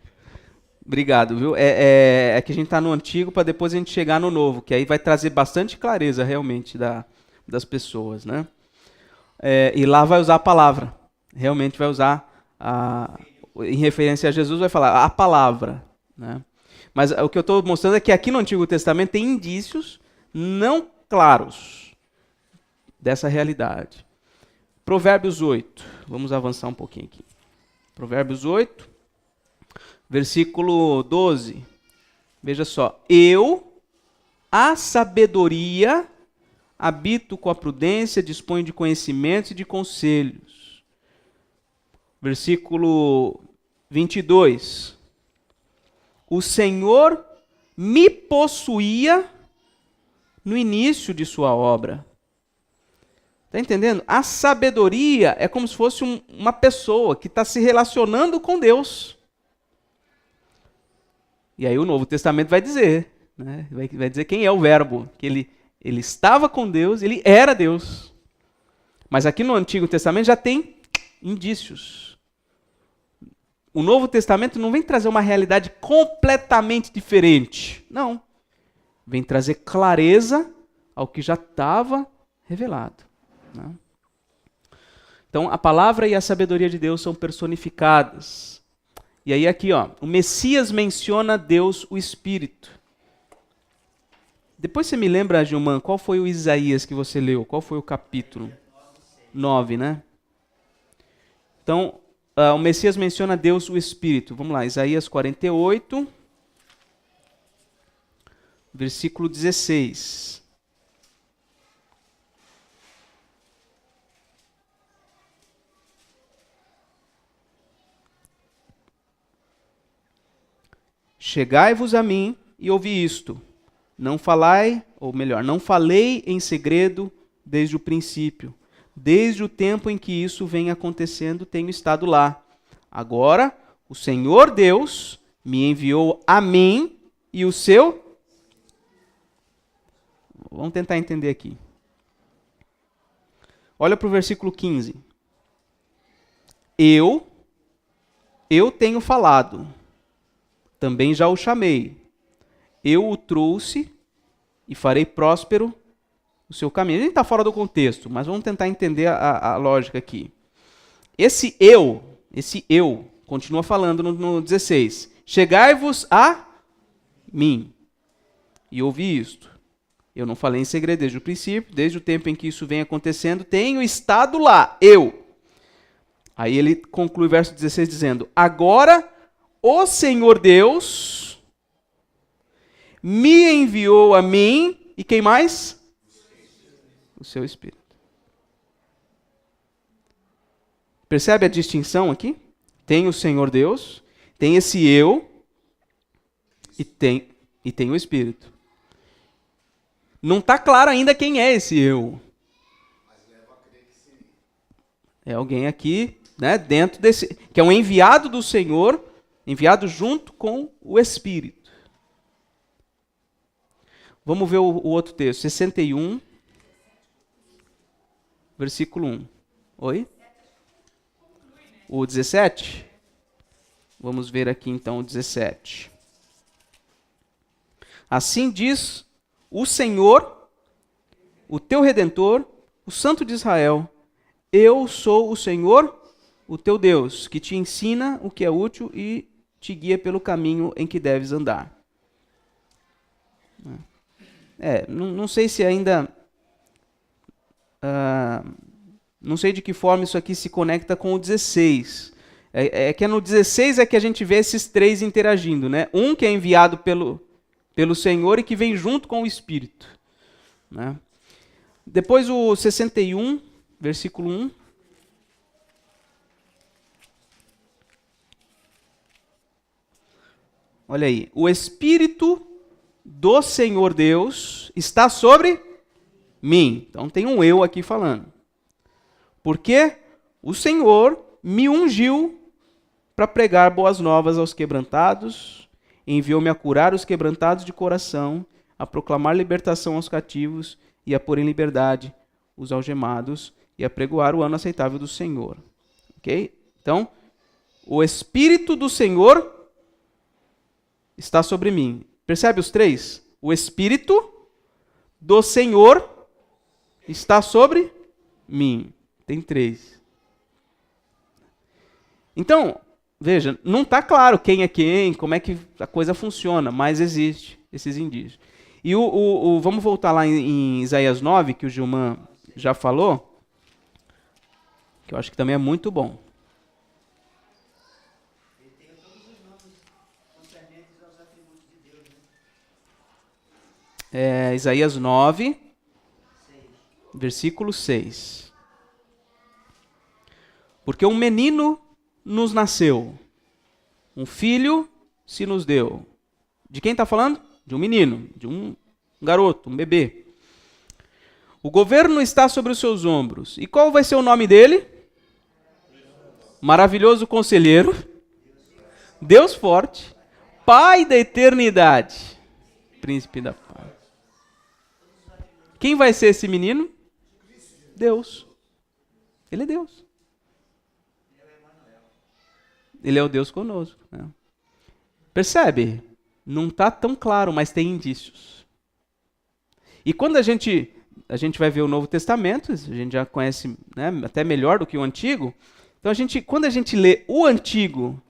Obrigado, viu? É que a gente está no Antigo para depois a gente chegar no Novo, que aí vai trazer bastante clareza realmente das pessoas, né? E lá vai usar a palavra. Realmente vai usar, em referência a Jesus, vai falar a palavra, né? Mas o que eu estou mostrando é que aqui no Antigo Testamento tem indícios não claros dessa realidade. Provérbios 8. Vamos avançar um pouquinho aqui. Provérbios 8, versículo 12. Veja só. Eu, a sabedoria, habito com a prudência, disponho de conhecimentos e de conselhos. Versículo 22. O Senhor me possuía no início de sua obra. Está entendendo? A sabedoria é como se fosse uma pessoa que está se relacionando com Deus. E aí o Novo Testamento vai dizer, né? Vai dizer quem é o verbo, que ele estava com Deus, ele era Deus. Mas aqui no Antigo Testamento já tem indícios. O Novo Testamento não vem trazer uma realidade completamente diferente. Não. Vem trazer clareza ao que já estava revelado. Não. Então, a palavra e a sabedoria de Deus são personificadas. E aí aqui, ó, o Messias menciona Deus, o Espírito. Depois você me lembra, Gilman, qual foi o Isaías que você leu? Qual foi o capítulo? 9, né? Então, o Messias menciona Deus, o Espírito. Vamos lá, Isaías 48, versículo 16. Chegai-vos a mim e ouvi isto. Não falai, ou melhor, não falei em segredo desde o princípio. Desde o tempo em que isso vem acontecendo, tenho estado lá. Agora, o Senhor Deus me enviou a mim e o seu... Vamos tentar entender aqui. Olha para o versículo 15. Eu tenho falado, também já o chamei. Eu o trouxe e farei próspero o seu caminho. A gente está fora do contexto, mas vamos tentar entender a lógica aqui. Esse eu, continua falando no 16. Chegai-vos a mim e ouvi isto. Eu não falei em segredo desde o princípio, desde o tempo em que isso vem acontecendo, tenho estado lá, eu. Aí ele conclui o verso 16 dizendo, agora o Senhor Deus me enviou a mim, e quem mais? O seu Espírito. Percebe a distinção aqui? Tem o Senhor Deus, tem esse eu, e tem o Espírito. Não está claro ainda quem é esse eu. É alguém aqui, né, dentro desse, que é um enviado do Senhor, enviado junto com o Espírito. Vamos ver o outro texto, 61, versículo 1. Oi? O 17? Vamos ver aqui então o 17. Assim diz o Senhor, o teu Redentor, o Santo de Israel, eu sou o Senhor, o teu Deus, que te ensina o que é útil e te guia pelo caminho em que deves andar. Não sei se ainda... não sei de que forma isso aqui se conecta com o 16. É que no 16 é que a gente vê esses três interagindo, né? Um que é enviado pelo Senhor e que vem junto com o Espírito, né? Depois o 61, versículo 1. Olha aí. O Espírito do Senhor Deus está sobre mim. Então tem um eu aqui falando. Porque o Senhor me ungiu para pregar boas novas aos quebrantados, enviou-me a curar os quebrantados de coração, a proclamar libertação aos cativos e a pôr em liberdade os algemados e a pregoar o ano aceitável do Senhor. Ok? Então, o Espírito do Senhor está sobre mim. Percebe os três? O Espírito do Senhor está sobre mim. Tem três. Então, veja, não está claro quem é quem, como é que a coisa funciona, mas existe esses indícios. E vamos voltar lá em Isaías 9, que o Gilman já falou, que eu acho que também é muito bom. Isaías 9, versículo 6. Porque um menino nos nasceu, um filho se nos deu. De quem está falando? De um menino, de um garoto, um bebê. O governo está sobre os seus ombros. E qual vai ser o nome dele? Maravilhoso Conselheiro, Deus Forte, Pai da Eternidade, Príncipe da Paz. Quem vai ser esse menino? Deus. Ele é Deus. Ele é o Deus conosco. Né? Percebe? Não está tão claro, mas tem indícios. E quando a gente vai ver o Novo Testamento, a gente já conhece, né, até melhor do que o Antigo. Então, quando a gente lê o Antigo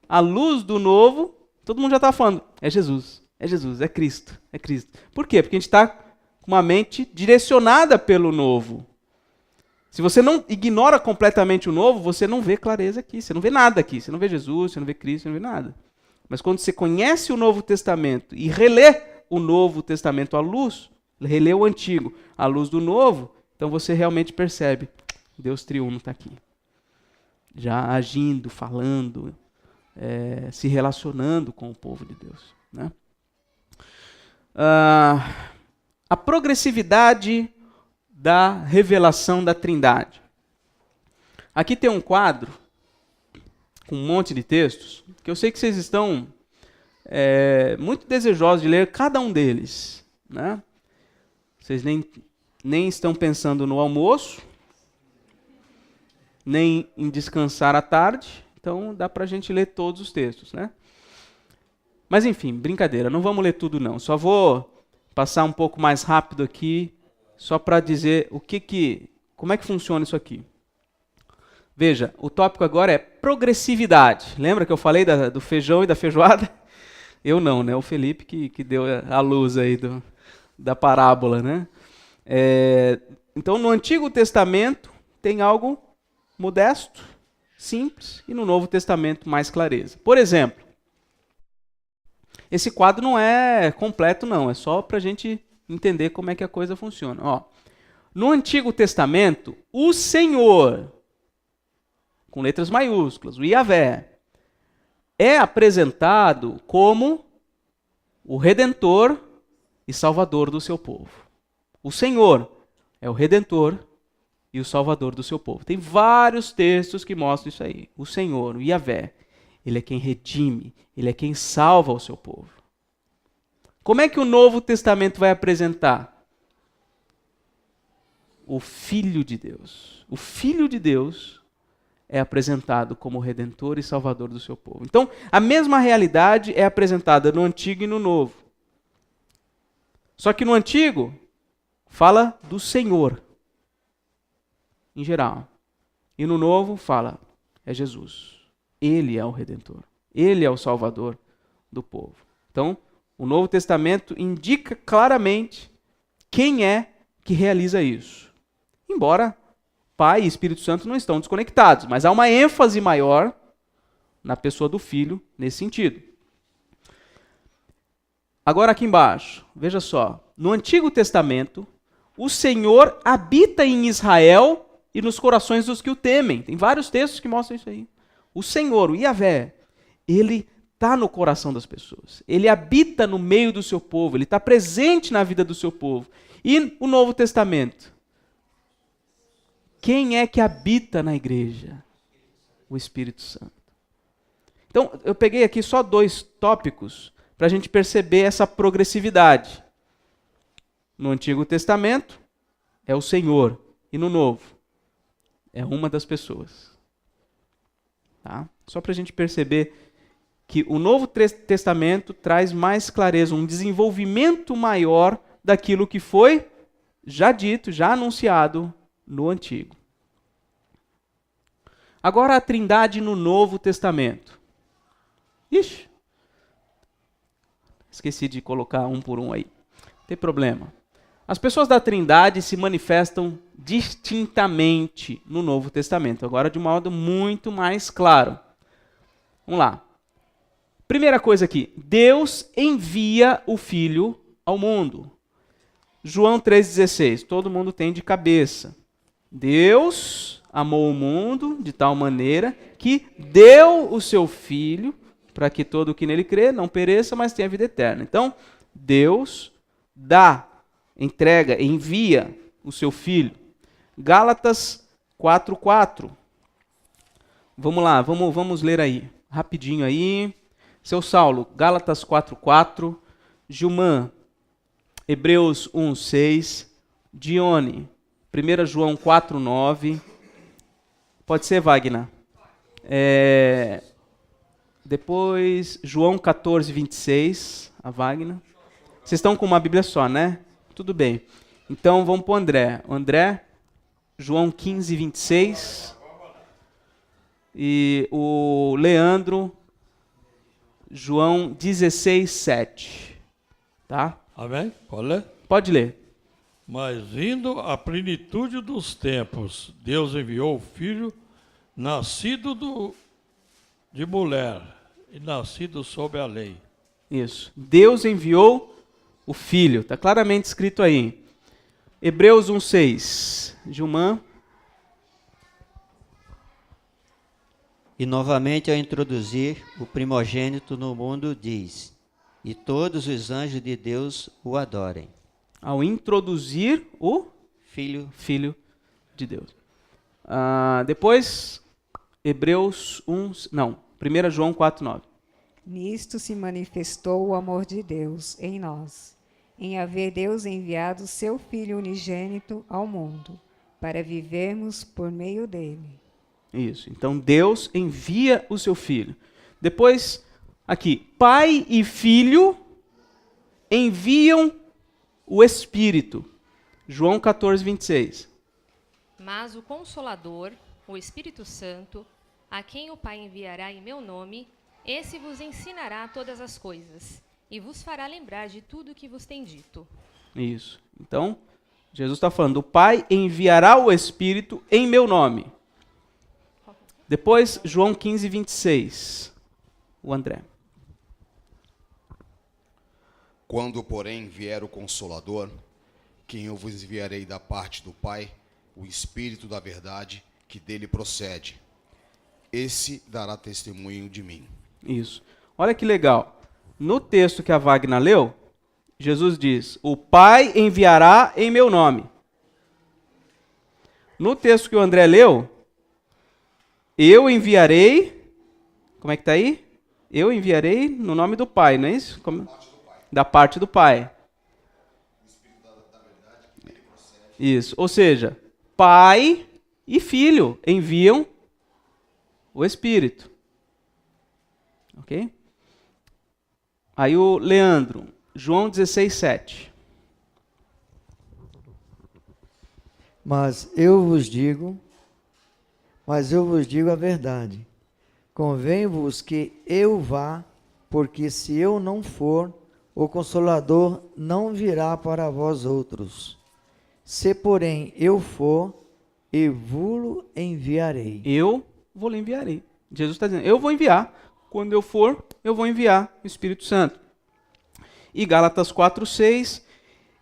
à luz do Novo, todo mundo já está falando, é Jesus, é Cristo, é Cristo. Por quê? Porque a gente está com uma mente direcionada pelo Novo. Se você não ignora completamente o Novo, você não vê clareza aqui, você não vê nada aqui, você não vê Jesus, você não vê Cristo, você não vê nada. Mas quando você conhece o Novo Testamento e relê o Novo Testamento à luz, relê o Antigo à luz do Novo, então você realmente percebe, Deus triuno está aqui. Já agindo, falando, se relacionando com o povo de Deus. Né? A progressividade da revelação da Trindade. Aqui tem um quadro com um monte de textos, que eu sei que vocês estão muito desejosos de ler cada um deles. Né? Vocês nem estão pensando no almoço, nem em descansar à tarde, então dá para a gente ler todos os textos. Né? Mas enfim, brincadeira, não vamos ler tudo não, só vou passar um pouco mais rápido aqui, só para dizer como é que funciona isso aqui. Veja, o tópico agora é progressividade. Lembra que eu falei do feijão e da feijoada? Eu não, né? O Felipe que deu a luz aí da parábola, né? Então, no Antigo Testamento tem algo modesto, simples, e no Novo Testamento mais clareza. Por exemplo, esse quadro não é completo não, é só para a gente entender como é que a coisa funciona. Ó, no Antigo Testamento, o Senhor, com letras maiúsculas, o Yahvé, é apresentado como o Redentor e Salvador do seu povo. O Senhor é o Redentor e o Salvador do seu povo. Tem vários textos que mostram isso aí. O Senhor, o Yahvé, ele é quem redime, ele é quem salva o seu povo. Como é que o Novo Testamento vai apresentar? O Filho de Deus. O Filho de Deus é apresentado como Redentor e Salvador do seu povo. Então, a mesma realidade é apresentada no Antigo e no Novo. Só que no Antigo, fala do Senhor, em geral. E no Novo, fala, é Jesus. Ele é o Redentor. Ele é o Salvador do povo. Então, o Novo Testamento indica claramente quem é que realiza isso. Embora Pai e Espírito Santo não estão desconectados, mas há uma ênfase maior na pessoa do Filho nesse sentido. Agora aqui embaixo, veja só. No Antigo Testamento, o Senhor habita em Israel e nos corações dos que o temem. Tem vários textos que mostram isso aí. O Senhor, o Yahvé, ele está no coração das pessoas. Ele habita no meio do seu povo, ele está presente na vida do seu povo. E o Novo Testamento? Quem é que habita na igreja? O Espírito Santo. Então, eu peguei aqui só 2 tópicos para a gente perceber essa progressividade. No Antigo Testamento, é o Senhor. E no Novo, é uma das pessoas. Tá? Só para a gente perceber que o Novo Testamento traz mais clareza, um desenvolvimento maior daquilo que foi já dito, já anunciado no Antigo. Agora a Trindade no Novo Testamento. Ixi, esqueci de colocar um por um aí. Não tem problema. As pessoas da Trindade se manifestam distintamente no Novo Testamento, agora de um modo muito mais claro. Vamos lá. Primeira coisa aqui, Deus envia o Filho ao mundo. João 3,16, todo mundo tem de cabeça. Deus amou o mundo de tal maneira que deu o seu Filho para que todo o que nele crê não pereça, mas tenha vida eterna. Então, Deus dá, entrega, envia o seu Filho. Gálatas 4:4. Vamos lá, vamos ler aí, rapidinho aí. Seu Saulo, Gálatas 4:4. Gilman, Hebreus 1:6. Dione, 1 João 4:9. Pode ser, Wagner? Depois, João 14:26. A Wagner. Vocês estão com uma Bíblia só, né? Tudo bem. Então, vamos para o André. André, João 15:26. E o Leandro, João 16:7. Tá?
Amém? Pode ler?
Pode ler.
Mas vindo a plenitude dos tempos, Deus enviou o Filho, nascido de mulher e nascido sob a lei.
Isso. Deus enviou o Filho. Está claramente escrito aí. Hebreus 1:6. Gilman.
E novamente, ao introduzir o primogênito no mundo, diz: e todos os anjos de Deus o adorem.
Ao introduzir o
Filho
de Deus. Depois, Hebreus 1, não, 1 João 4:9.
Nisto se manifestou o amor de Deus em nós, em haver Deus enviado seu Filho unigênito ao mundo, para vivermos por meio dele.
Isso. Então Deus envia o seu Filho. Depois, aqui, Pai e Filho enviam o Espírito. João 14:26.
Mas o Consolador, o Espírito Santo, a quem o Pai enviará em meu nome, esse vos ensinará todas as coisas e vos fará lembrar de tudo o que vos tem dito.
Isso. Então, Jesus está falando, o Pai enviará o Espírito em meu nome. Depois, João 15:26. O André.
Quando, porém, vier o Consolador, quem eu vos enviarei da parte do Pai, o Espírito da verdade, que dele procede. Esse dará testemunho de mim.
Isso. Olha que legal. No texto que a Wagner leu, Jesus diz, o Pai enviará em meu nome. No texto que o André leu, eu enviarei, como é que está aí? Eu enviarei no nome do Pai, não é isso? Da parte do Pai. Isso, ou seja, Pai e Filho enviam o Espírito. Ok? Aí o Leandro, João 16:7.
Mas eu vos digo a verdade. Convém-vos que eu vá, porque se eu não for, o Consolador não virá para vós outros. Se, porém, eu for, eu vos enviarei.
Eu vou lhe enviarei. Jesus está dizendo, eu vou enviar. Quando eu for, eu vou enviar o Espírito Santo. E Gálatas 4:6,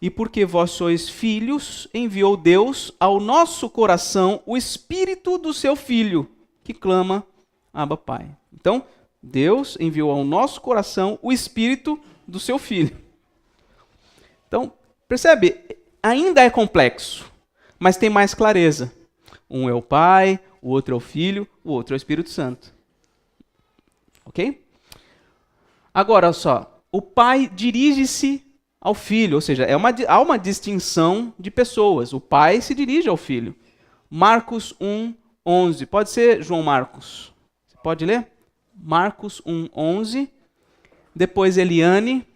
e porque vós sois filhos, enviou Deus ao nosso coração o Espírito do seu Filho, que clama, Abba, Pai. Então, Deus enviou ao nosso coração o Espírito do seu Filho. Então, percebe? Ainda é complexo, mas tem mais clareza. Um é o Pai, o outro é o Filho, o outro é o Espírito Santo. Ok? Agora, olha só. O Pai dirige-se ao Filho, ou seja, há uma distinção de pessoas. O Pai se dirige ao Filho. Marcos 1:11. Pode ser, João Marcos? Você pode ler? Marcos 1:11. Depois Eliane.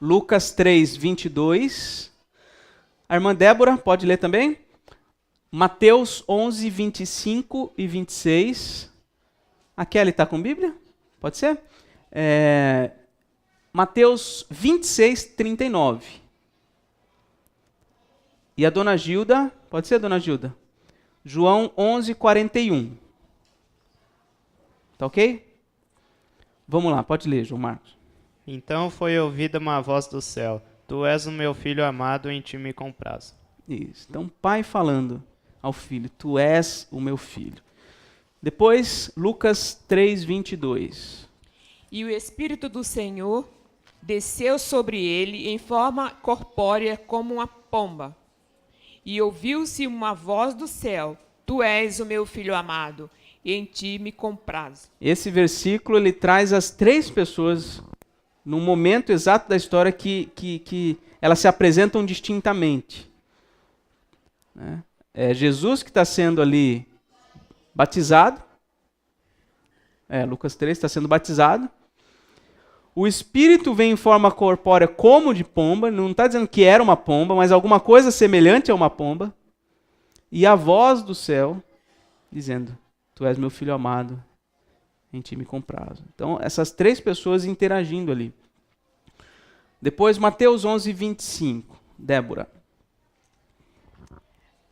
Lucas 3:22. A irmã Débora, pode ler também? Mateus 11:25 e 26. A Kelly está com Bíblia? Pode ser? Mateus 26:39. E a dona Gilda, pode ser, dona Gilda? João 11:41. Tá ok? Vamos lá, pode ler, João Marcos.
Então foi ouvida uma voz do céu: Tu és o meu filho amado, em ti me comprazo.
Isso. Então, pai falando ao filho: Tu és o meu filho. Depois, Lucas 3:22.
E o Espírito do Senhor desceu sobre ele em forma corpórea como uma pomba. E ouviu-se uma voz do céu: Tu és o meu filho amado, em ti me comprazo.
Esse versículo ele traz as três pessoas no momento exato da história que elas se apresentam distintamente. É Jesus que está sendo ali batizado. Lucas 3 está sendo batizado. O Espírito vem em forma corpórea como de pomba. Não está dizendo que era uma pomba, mas alguma coisa semelhante a uma pomba. E a voz do céu dizendo: Tu és meu filho amado, em ti me comprazo. Então, essas três pessoas interagindo ali. Depois, Mateus 11:25. Débora.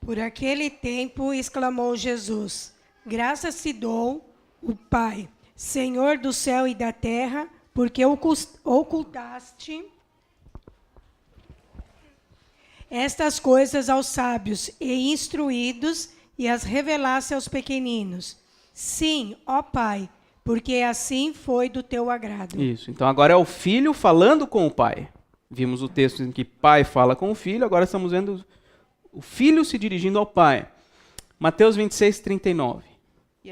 Por aquele tempo exclamou Jesus: Graças te dou, o Pai, Senhor do céu e da terra, porque ocultaste estas coisas aos sábios e instruídos e as revelaste aos pequeninos. Sim, ó Pai, porque assim foi do teu agrado.
Isso. Então agora é o filho falando com o pai. Vimos o texto em que pai fala com o filho, agora estamos vendo o filho se dirigindo ao pai. Mateus 26:39.
E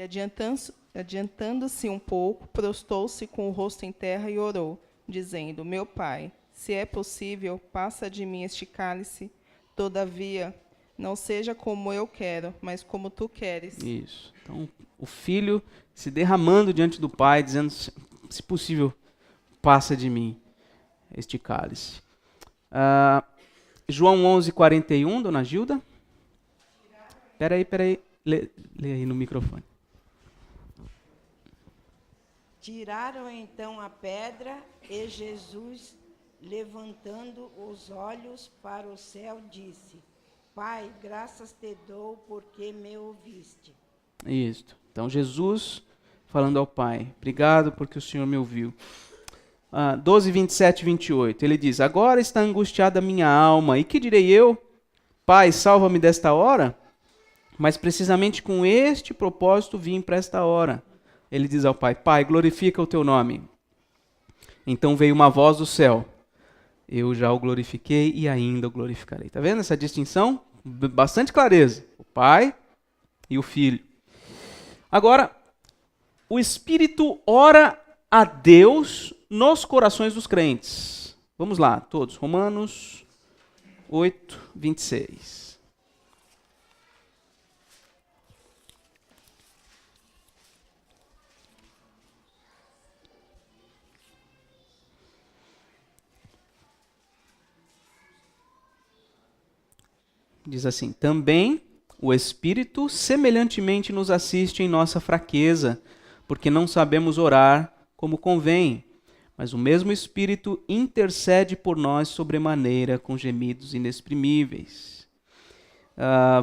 adiantando-se um pouco, prostou-se com o rosto em terra e orou, dizendo: Meu Pai, se é possível, passa de mim este cálice. Todavia, não seja como eu quero, mas como tu queres.
Isso. Então, o filho se derramando diante do pai, dizendo: se possível, passa de mim este cálice. João 11:41, dona Gilda. Espera aí. Lê aí no microfone.
Tiraram então a pedra e Jesus, levantando os olhos para o céu, disse: Pai, graças te dou porque me ouviste.
Isso. Então, Jesus falando ao Pai: Obrigado porque o Senhor me ouviu. 12:27-28. Ele diz: Agora está angustiada a minha alma. E que direi eu? Pai, salva-me desta hora? Mas precisamente com este propósito vim para esta hora. Ele diz ao Pai: Pai, glorifica o teu nome. Então veio uma voz do céu: Eu já o glorifiquei e ainda o glorificarei. Está vendo essa distinção? Bastante clareza. O Pai e o Filho. Agora, o Espírito ora a Deus nos corações dos crentes. Vamos lá, todos. Romanos 8:26. Diz assim: Também o Espírito semelhantemente nos assiste em nossa fraqueza, porque não sabemos orar como convém, mas o mesmo Espírito intercede por nós sobremaneira com gemidos inexprimíveis.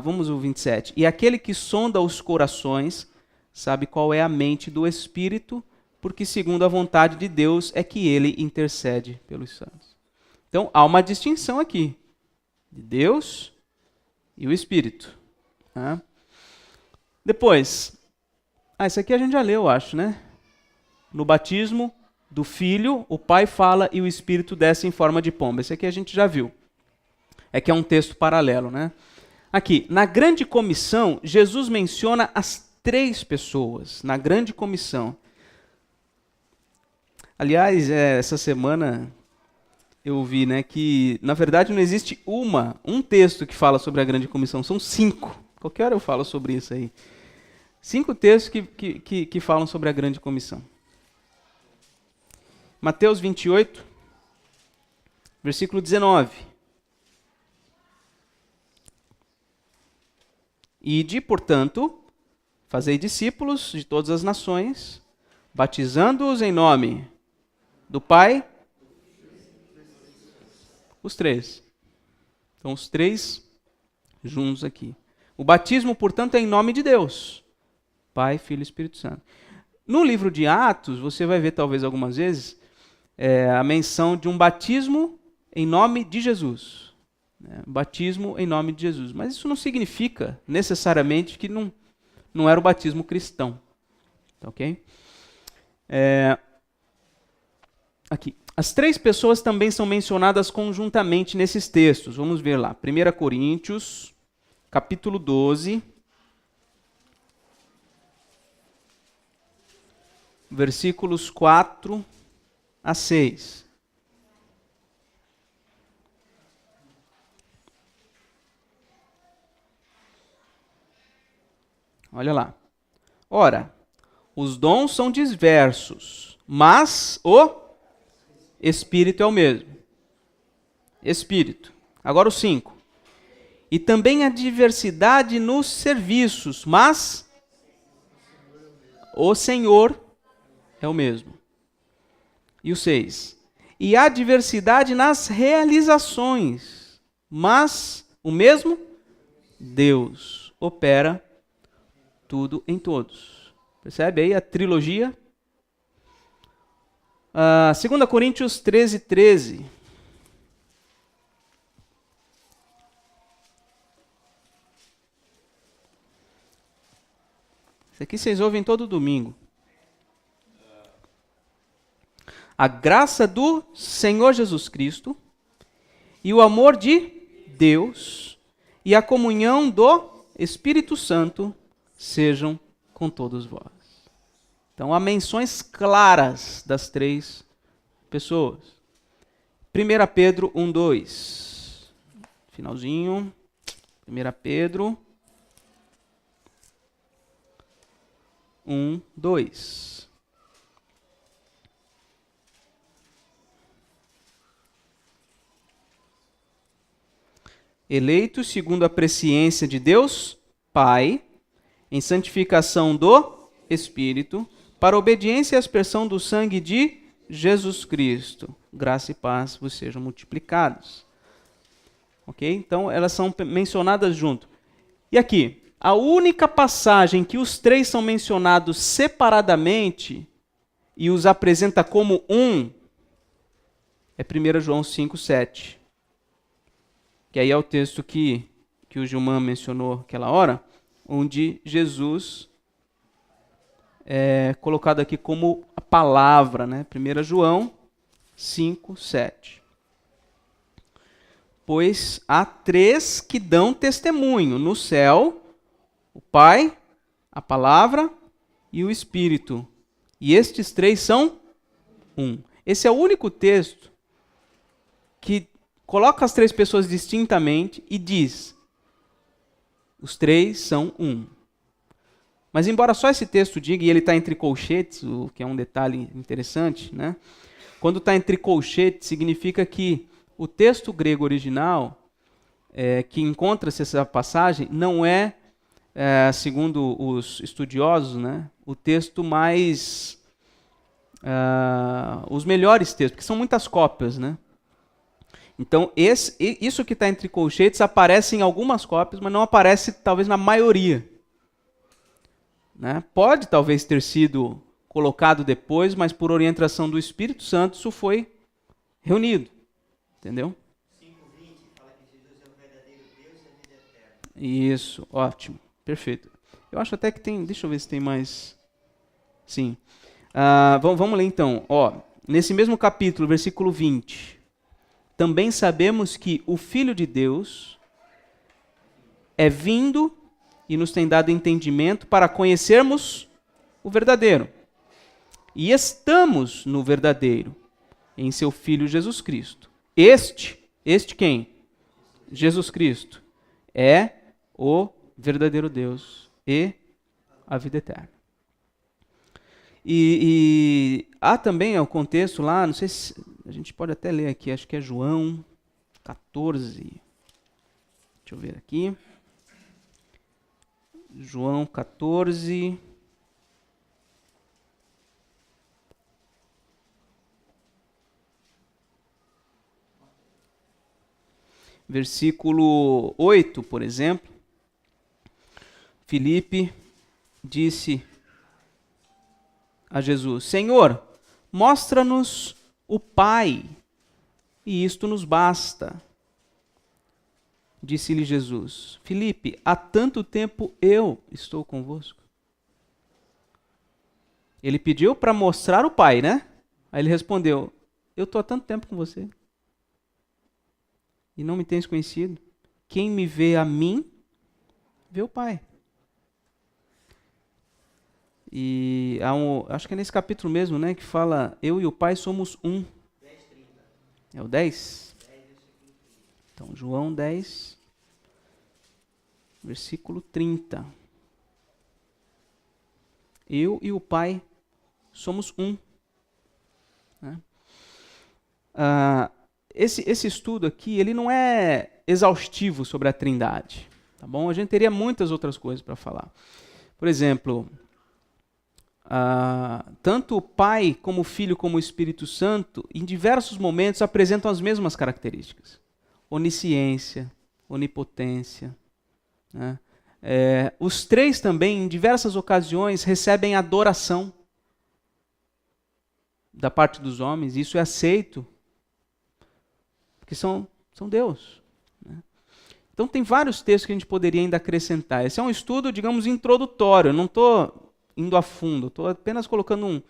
Vamos ao 27. E aquele que sonda os corações sabe qual é a mente do Espírito, porque segundo a vontade de Deus é que ele intercede pelos santos. Então, há uma distinção aqui de Deus e o Espírito. Depois, isso aqui a gente já leu, eu acho, né? no batismo do Filho, o Pai fala e o Espírito desce em forma de pomba. Esse aqui a gente já viu. É que é um texto paralelo, né? Aqui, na grande comissão, Jesus menciona as 3 pessoas, na grande comissão. Aliás, essa semana eu vi, né, que na verdade não existe um texto que fala sobre a grande comissão, são 5. Qualquer hora eu falo sobre isso aí. 5 textos que falam sobre a grande comissão. Mateus 28, versículo 19. Ide, portanto, fazei discípulos de todas as nações, batizando-os em nome do Pai, os 3. Então, os 3 juntos aqui. O batismo, portanto, é em nome de Deus, Pai, Filho e Espírito Santo. No livro de Atos, você vai ver talvez algumas vezes a menção de um batismo em nome de Jesus. Batismo em nome de Jesus. Mas isso não significa necessariamente que não era o batismo cristão. Ok? Aqui. As 3 pessoas também são mencionadas conjuntamente nesses textos. Vamos ver lá. 1 Coríntios, capítulo 12, versículos 4 a 6. Olha lá. Ora, os dons são diversos, mas o Espírito é o mesmo. Espírito. Agora o 5. E também há diversidade nos serviços, mas o Senhor é o mesmo. E o 6. E há diversidade nas realizações, mas o mesmo Deus opera tudo em todos. Percebe aí a trilogia? 2 Coríntios 13, 13. Isso aqui vocês ouvem todo domingo. A graça do Senhor Jesus Cristo e o amor de Deus e a comunhão do Espírito Santo sejam com todos vós. Então, há menções claras das 3 pessoas. 1 Pedro 1, 2. Finalzinho. 1 Pedro 1, 2. Eleitos segundo a presciência de Deus, Pai, em santificação do Espírito, para obediência e aspersão do sangue de Jesus Cristo. Graça e paz vos sejam multiplicados. Ok? Então, elas são mencionadas junto. E aqui, a única passagem que os 3 são mencionados separadamente e os apresenta como um é 1 João 5, 7. Que aí é o texto que o Gilman mencionou aquela hora, onde Jesus é colocado aqui como a palavra, né? 1 João 5, 7. Pois há 3 que dão testemunho no céu, o Pai, a palavra e o Espírito. E estes 3 são um. Esse é o único texto que coloca as 3 pessoas distintamente e diz: os 3 são um. Mas embora só esse texto diga, e ele está entre colchetes, o que é um detalhe interessante, né? Quando está entre colchetes, significa que o texto grego original, que encontra-se essa passagem, não é, segundo os estudiosos, né, o texto mais... os melhores textos, porque são muitas cópias, né? Então, isso que está entre colchetes aparece em algumas cópias, mas não aparece, talvez, na maioria. Né? Pode, talvez, ter sido colocado depois, mas por orientação do Espírito Santo, isso foi reunido. Entendeu?
5:20 fala que Jesus é o verdadeiro Deus e a vida eterna.
Isso, ótimo, perfeito. Eu acho até que tem, deixa eu ver se tem mais. Sim. Vamos ler então. Nesse mesmo capítulo, versículo 20. Também sabemos que o Filho de Deus é vindo e nos tem dado entendimento para conhecermos o verdadeiro. E estamos no verdadeiro, em seu Filho Jesus Cristo. Este quem? Jesus Cristo é o verdadeiro Deus e a vida eterna. E há também o contexto lá, não sei se a gente pode até ler aqui, acho que é João 14. Deixa eu ver aqui. João 14. Versículo 8, por exemplo. Filipe disse a Jesus: Senhor, mostra-nos o Pai, e isto nos basta. Disse-lhe Jesus: Filipe, há tanto tempo eu estou convosco. Ele pediu para mostrar o Pai, né? Aí ele respondeu: eu estou há tanto tempo com você e não me tens conhecido. Quem me vê a mim, vê o Pai. E acho que é nesse capítulo mesmo, né, que fala: eu e o Pai somos um. 10:30. É o 10? Então, João 10, versículo 30. Eu e o Pai somos um. Né? Esse estudo aqui, ele não é exaustivo sobre a Trindade, tá bom? A gente teria muitas outras coisas para falar. Por exemplo, tanto o Pai como o Filho como o Espírito Santo, em diversos momentos, apresentam as mesmas características. Onisciência, onipotência. Né? Os três também, em diversas ocasiões, recebem adoração da parte dos homens. Isso é aceito, porque são Deus. Né? Então tem vários textos que a gente poderia ainda acrescentar. Esse é um estudo, digamos, introdutório. Eu não estou indo a fundo, estou apenas colocando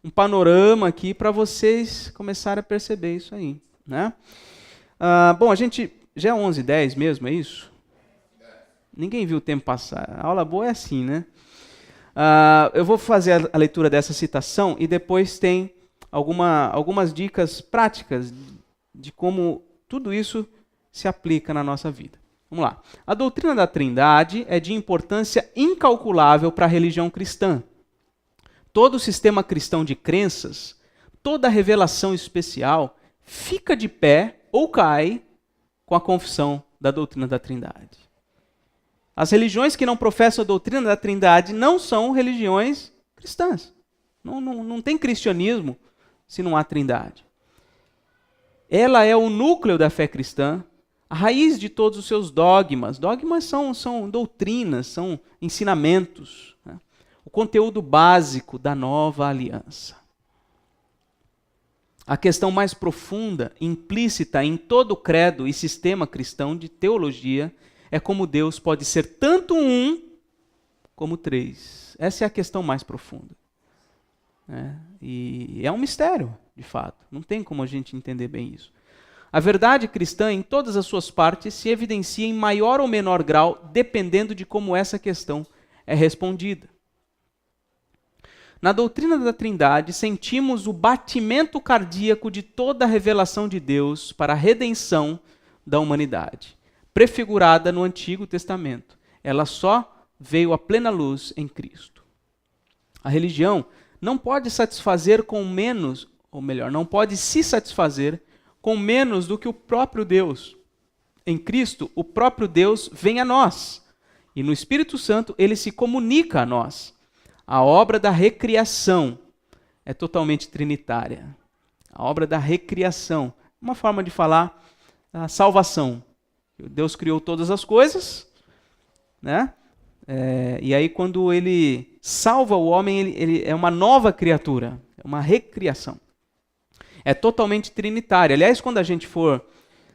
um panorama aqui para vocês começarem a perceber isso aí. Né? Bom, a gente já é 11h10 mesmo, é isso? Ninguém viu o tempo passar. A aula boa é assim, né? Eu vou fazer a leitura dessa citação e depois tem algumas dicas práticas de como tudo isso se aplica na nossa vida. Vamos lá. A doutrina da Trindade é de importância incalculável para a religião cristã. Todo o sistema cristão de crenças, toda revelação especial, fica de pé ou cai com a confissão da doutrina da Trindade. As religiões que não professam a doutrina da Trindade não são religiões cristãs. Não tem cristianismo se não há Trindade. Ela é o núcleo da fé cristã, a raiz de todos os seus dogmas. Dogmas são doutrinas, são ensinamentos. Né? O conteúdo básico da nova aliança. A questão mais profunda, implícita em todo o credo e sistema cristão de teologia, é como Deus pode ser tanto um como três. Essa é a questão mais profunda. E é um mistério, de fato. Não tem como a gente entender bem isso. A verdade cristã, em todas as suas partes, se evidencia em maior ou menor grau, dependendo de como essa questão é respondida. Na doutrina da Trindade, sentimos o batimento cardíaco de toda a revelação de Deus para a redenção da humanidade, prefigurada no Antigo Testamento. Ela só veio à plena luz em Cristo. A religião não pode satisfazer com menos, ou melhor, não pode se satisfazer com menos do que o próprio Deus. Em Cristo, o próprio Deus vem a nós, e no Espírito Santo ele se comunica a nós. A obra da recriação é totalmente trinitária. A obra da recriação, uma forma de falar a salvação. Deus criou todas as coisas, né? E aí quando ele salva o homem, ele é uma nova criatura, é uma recriação. É totalmente trinitária. Aliás, quando a gente for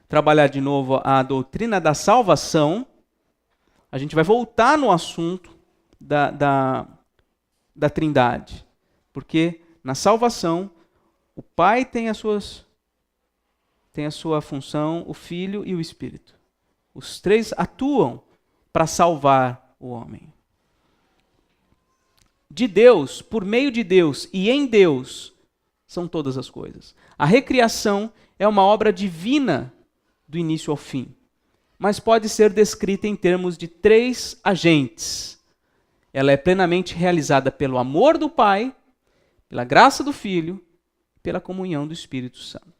trabalhar de novo a doutrina da salvação, a gente vai voltar no assunto da Trindade. Porque Na salvação, o Pai tem a sua função, o Filho e o Espírito. Os três atuam para salvar o homem. De Deus, por meio de Deus e em Deus, são todas as coisas. A recriação é uma obra divina do início ao fim, mas pode ser descrita em termos de 3 agentes. Ela é plenamente realizada pelo amor do Pai, pela graça do Filho, pela comunhão do Espírito Santo.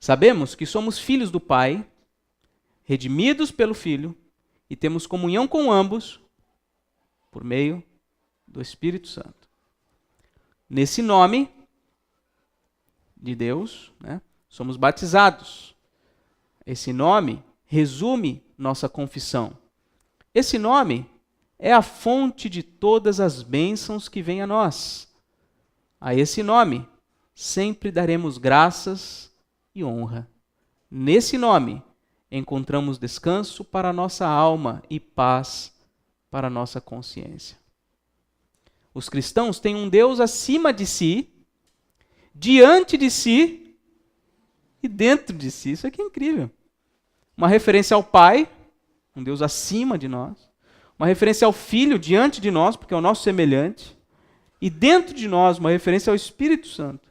Sabemos que somos filhos do Pai, redimidos pelo Filho, e temos comunhão com ambos por meio do Espírito Santo. Nesse nome de Deus, somos batizados. Esse nome resume nossa confissão. Esse nome é a fonte de todas as bênçãos que vêm a nós. A esse nome sempre daremos graças e honra. Nesse nome encontramos descanso para a nossa alma e paz para a nossa consciência. Os cristãos têm um Deus acima de si, diante de si e dentro de si. Isso aqui é incrível. Uma referência ao Pai, um Deus acima de nós. Uma referência ao Filho diante de nós, porque é o nosso semelhante. E dentro de nós, uma referência ao Espírito Santo.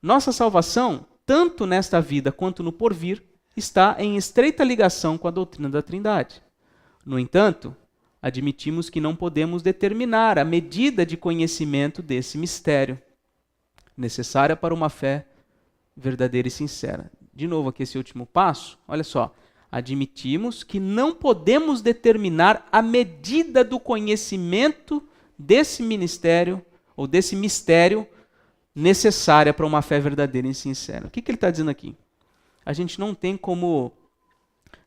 Nossa salvação, tanto nesta vida quanto no porvir, está em estreita ligação com a doutrina da Trindade. No entanto, admitimos que não podemos determinar a medida de conhecimento desse mistério, necessária para uma fé verdadeira e sincera. De novo aqui esse último passo, olha só. Admitimos que não podemos determinar a medida do conhecimento desse ministério, ou desse mistério, necessária para uma fé verdadeira e sincera. O que ele está dizendo aqui? A gente não tem como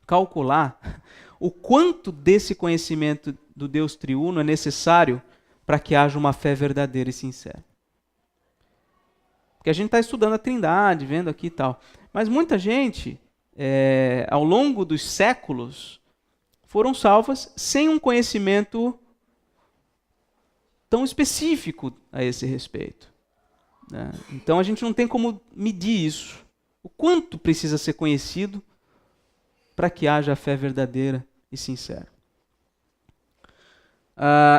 calcular o quanto desse conhecimento do Deus triuno é necessário para que haja uma fé verdadeira e sincera. Porque a gente está estudando a Trindade, vendo aqui e tal. Mas muita gente, ao longo dos séculos, foram salvas sem um conhecimento tão específico a esse respeito. Então a gente não tem como medir isso. O quanto precisa ser conhecido para que haja a fé verdadeira e sincera.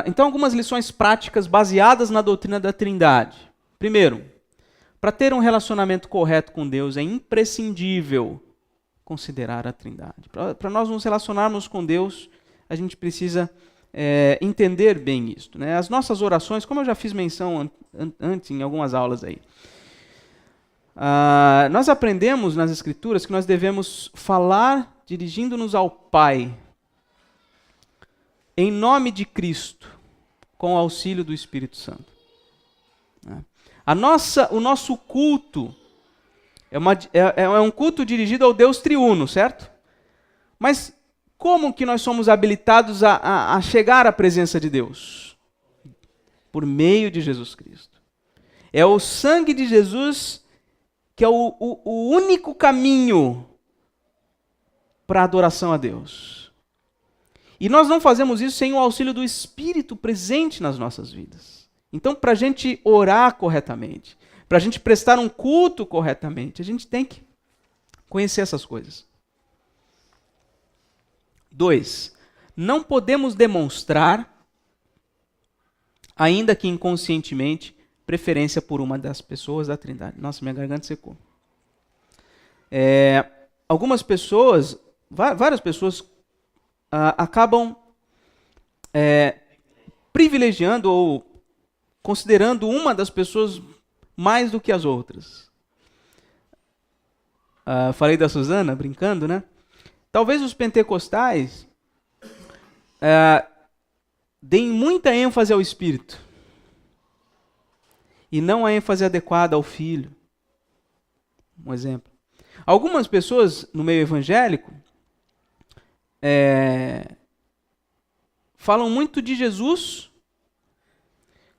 Então, algumas lições práticas baseadas na doutrina da Trindade. Primeiro, para ter um relacionamento correto com Deus é imprescindível considerar a Trindade. Para nós nos relacionarmos com Deus, a gente precisa entender bem isto. As nossas orações, como eu já fiz menção antes em algumas aulas aí, nós aprendemos nas Escrituras que nós devemos falar dirigindo-nos ao Pai, em nome de Cristo, com o auxílio do Espírito Santo. O nosso culto é um culto dirigido ao Deus triuno, certo? Mas como que nós somos habilitados a chegar à presença de Deus? Por meio de Jesus Cristo. É o sangue de Jesus que é o único caminho para a adoração a Deus. E nós não fazemos isso sem o auxílio do Espírito presente nas nossas vidas. Então, para a gente orar corretamente, para a gente prestar um culto corretamente, a gente tem que conhecer essas coisas. 2. Não podemos demonstrar, ainda que inconscientemente, preferência por uma das pessoas da Trindade. Nossa, minha garganta secou. Algumas pessoas, várias pessoas, acabam privilegiando ou considerando uma das pessoas mais do que as outras. Falei da Suzana, brincando, né? Talvez os pentecostais deem muita ênfase ao Espírito e não a ênfase adequada ao Filho. Um exemplo. Algumas pessoas no meio evangélico falam muito de Jesus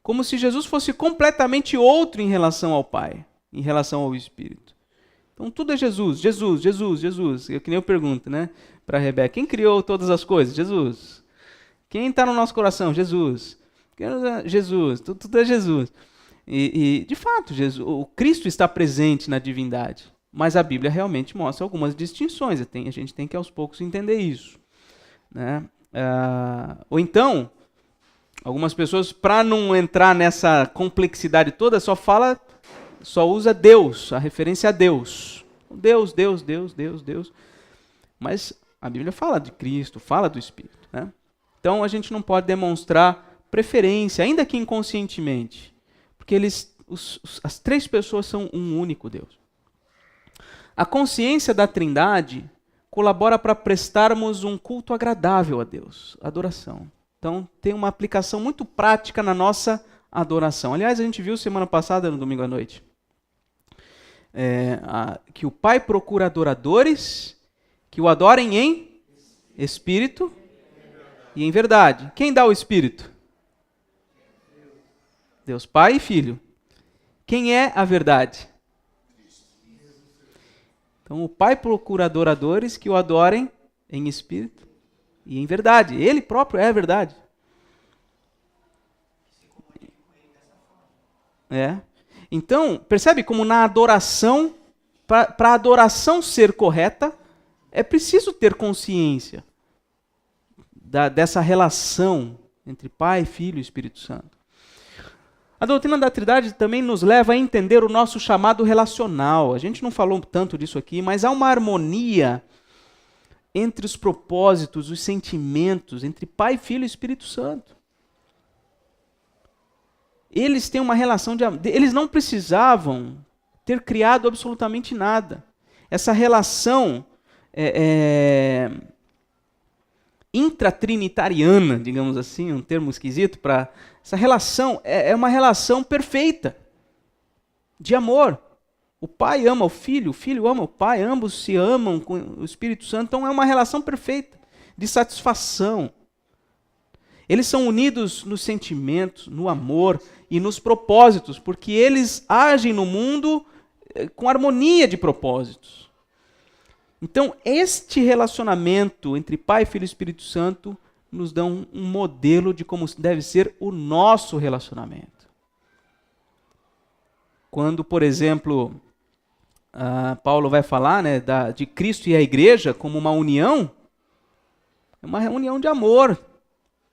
como se Jesus fosse completamente outro em relação ao Pai, em relação ao Espírito. Então tudo é Jesus, Jesus, Jesus, Jesus. Que nem eu pergunto, né, para a Rebeca, quem criou todas as coisas? Jesus. Quem está no nosso coração? Jesus. Jesus, tudo é Jesus. E de fato, o Cristo está presente na divindade, mas a Bíblia realmente mostra algumas distinções, a gente tem que aos poucos entender isso. Né? Ou então, algumas pessoas, para não entrar nessa complexidade toda, só usa Deus, a referência a Deus. Deus. Mas a Bíblia fala de Cristo, fala do Espírito. Né? Então a gente não pode demonstrar preferência, ainda que inconscientemente, porque as três pessoas são um único Deus. A consciência da Trindade colabora para prestarmos um culto agradável a Deus, adoração. Então tem uma aplicação muito prática na nossa adoração. Aliás, a gente viu semana passada, no domingo à noite, que o Pai procura adoradores que o adorem em espírito e em verdade. Quem dá o Espírito? Deus Pai e Filho. Quem é a verdade? Então o Pai procura adoradores que o adorem em espírito e em verdade. Ele próprio é a verdade. Então, percebe como na adoração, para a adoração ser correta, é preciso ter consciência dessa relação entre Pai, Filho e Espírito Santo. A doutrina da Trindade também nos leva a entender o nosso chamado relacional. A gente não falou tanto disso aqui, mas há uma harmonia entre os propósitos, os sentimentos, entre Pai, Filho e Espírito Santo. Eles têm uma relação de amor. Eles não precisavam ter criado absolutamente nada. Essa relação intratrinitariana, digamos assim, um termo esquisito para essa relação, é uma relação perfeita de amor. O Pai ama o Filho ama o Pai, ambos se amam com o Espírito Santo, então é uma relação perfeita de satisfação. Eles são unidos nos sentimentos, no amor e nos propósitos, porque eles agem no mundo com harmonia de propósitos. Então, este relacionamento entre Pai, Filho e Espírito Santo nos dá um modelo de como deve ser o nosso relacionamento. Quando, por exemplo, Paulo vai falar, né, de Cristo e a igreja como uma união, é uma união de amor,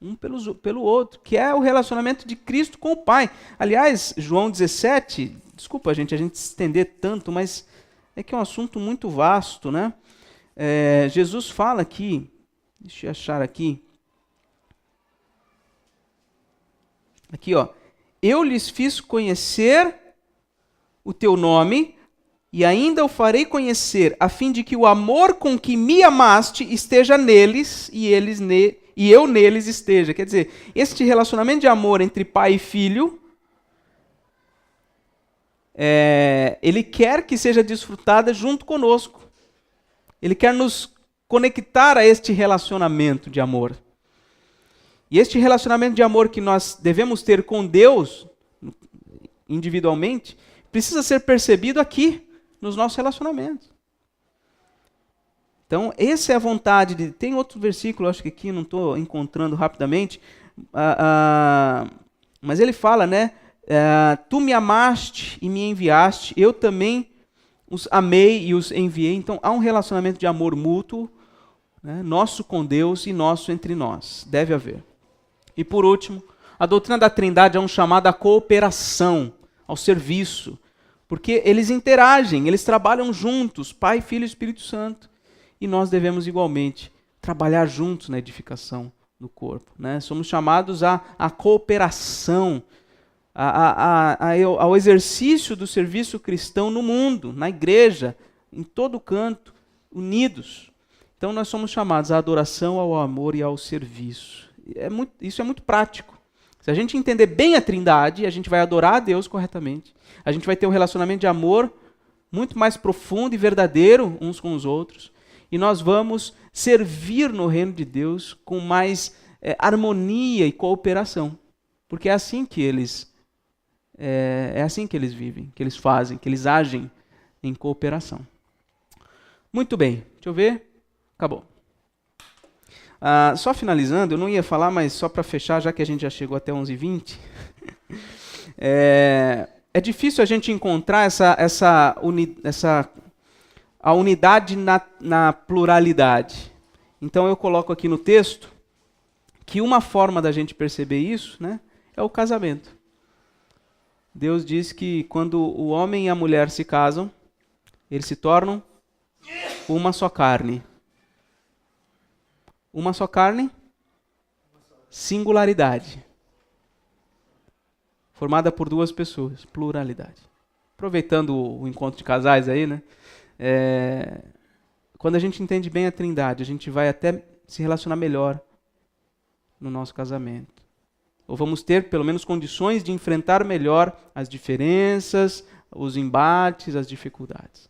um pelo outro, que é o relacionamento de Cristo com o Pai. Aliás, João 17, desculpa a gente se estender tanto, mas é que é um assunto muito vasto, né? Jesus fala aqui, deixa eu achar aqui, ó, eu lhes fiz conhecer o teu nome e ainda o farei conhecer, a fim de que o amor com que me amaste esteja neles e eu neles esteja. Quer dizer, este relacionamento de amor entre pai e filho, ele quer que seja desfrutada junto conosco. Ele quer nos conectar a este relacionamento de amor. E este relacionamento de amor que nós devemos ter com Deus, individualmente, precisa ser percebido aqui, nos nossos relacionamentos. Então, essa é a vontade. Tem outro versículo, acho que aqui não estou encontrando rapidamente, mas ele fala, né? Tu me amaste e me enviaste, eu também os amei e os enviei. Então, há um relacionamento de amor mútuo, né, nosso com Deus e nosso entre nós. Deve haver. E por último, a doutrina da Trindade é um chamado à cooperação, ao serviço, porque eles interagem, eles trabalham juntos, Pai, Filho e Espírito Santo. E nós devemos igualmente trabalhar juntos na edificação do corpo. Né? Somos chamados à cooperação, ao exercício do serviço cristão no mundo, na igreja, em todo canto, unidos. Então nós somos chamados à adoração, ao amor e ao serviço. Isso é muito prático. Se a gente entender bem a Trindade, a gente vai adorar a Deus corretamente. A gente vai ter um relacionamento de amor muito mais profundo e verdadeiro uns com os outros. E nós vamos servir no reino de Deus com mais harmonia e cooperação. Porque é assim que eles vivem, que eles fazem, que eles agem em cooperação. Muito bem, deixa eu ver. Acabou. Só finalizando, eu não ia falar, mas só para fechar, já que a gente já chegou até 11h20, é difícil a gente encontrar a unidade na pluralidade. Então eu coloco aqui no texto que uma forma da gente perceber isso, né, é o casamento. Deus diz que quando o homem e a mulher se casam, eles se tornam uma só carne. Uma só carne, singularidade. Formada por duas pessoas, pluralidade. Aproveitando o encontro de casais aí, né? Quando a gente entende bem a Trindade, a gente vai até se relacionar melhor no nosso casamento. Ou vamos ter, pelo menos, condições de enfrentar melhor as diferenças, os embates, as dificuldades.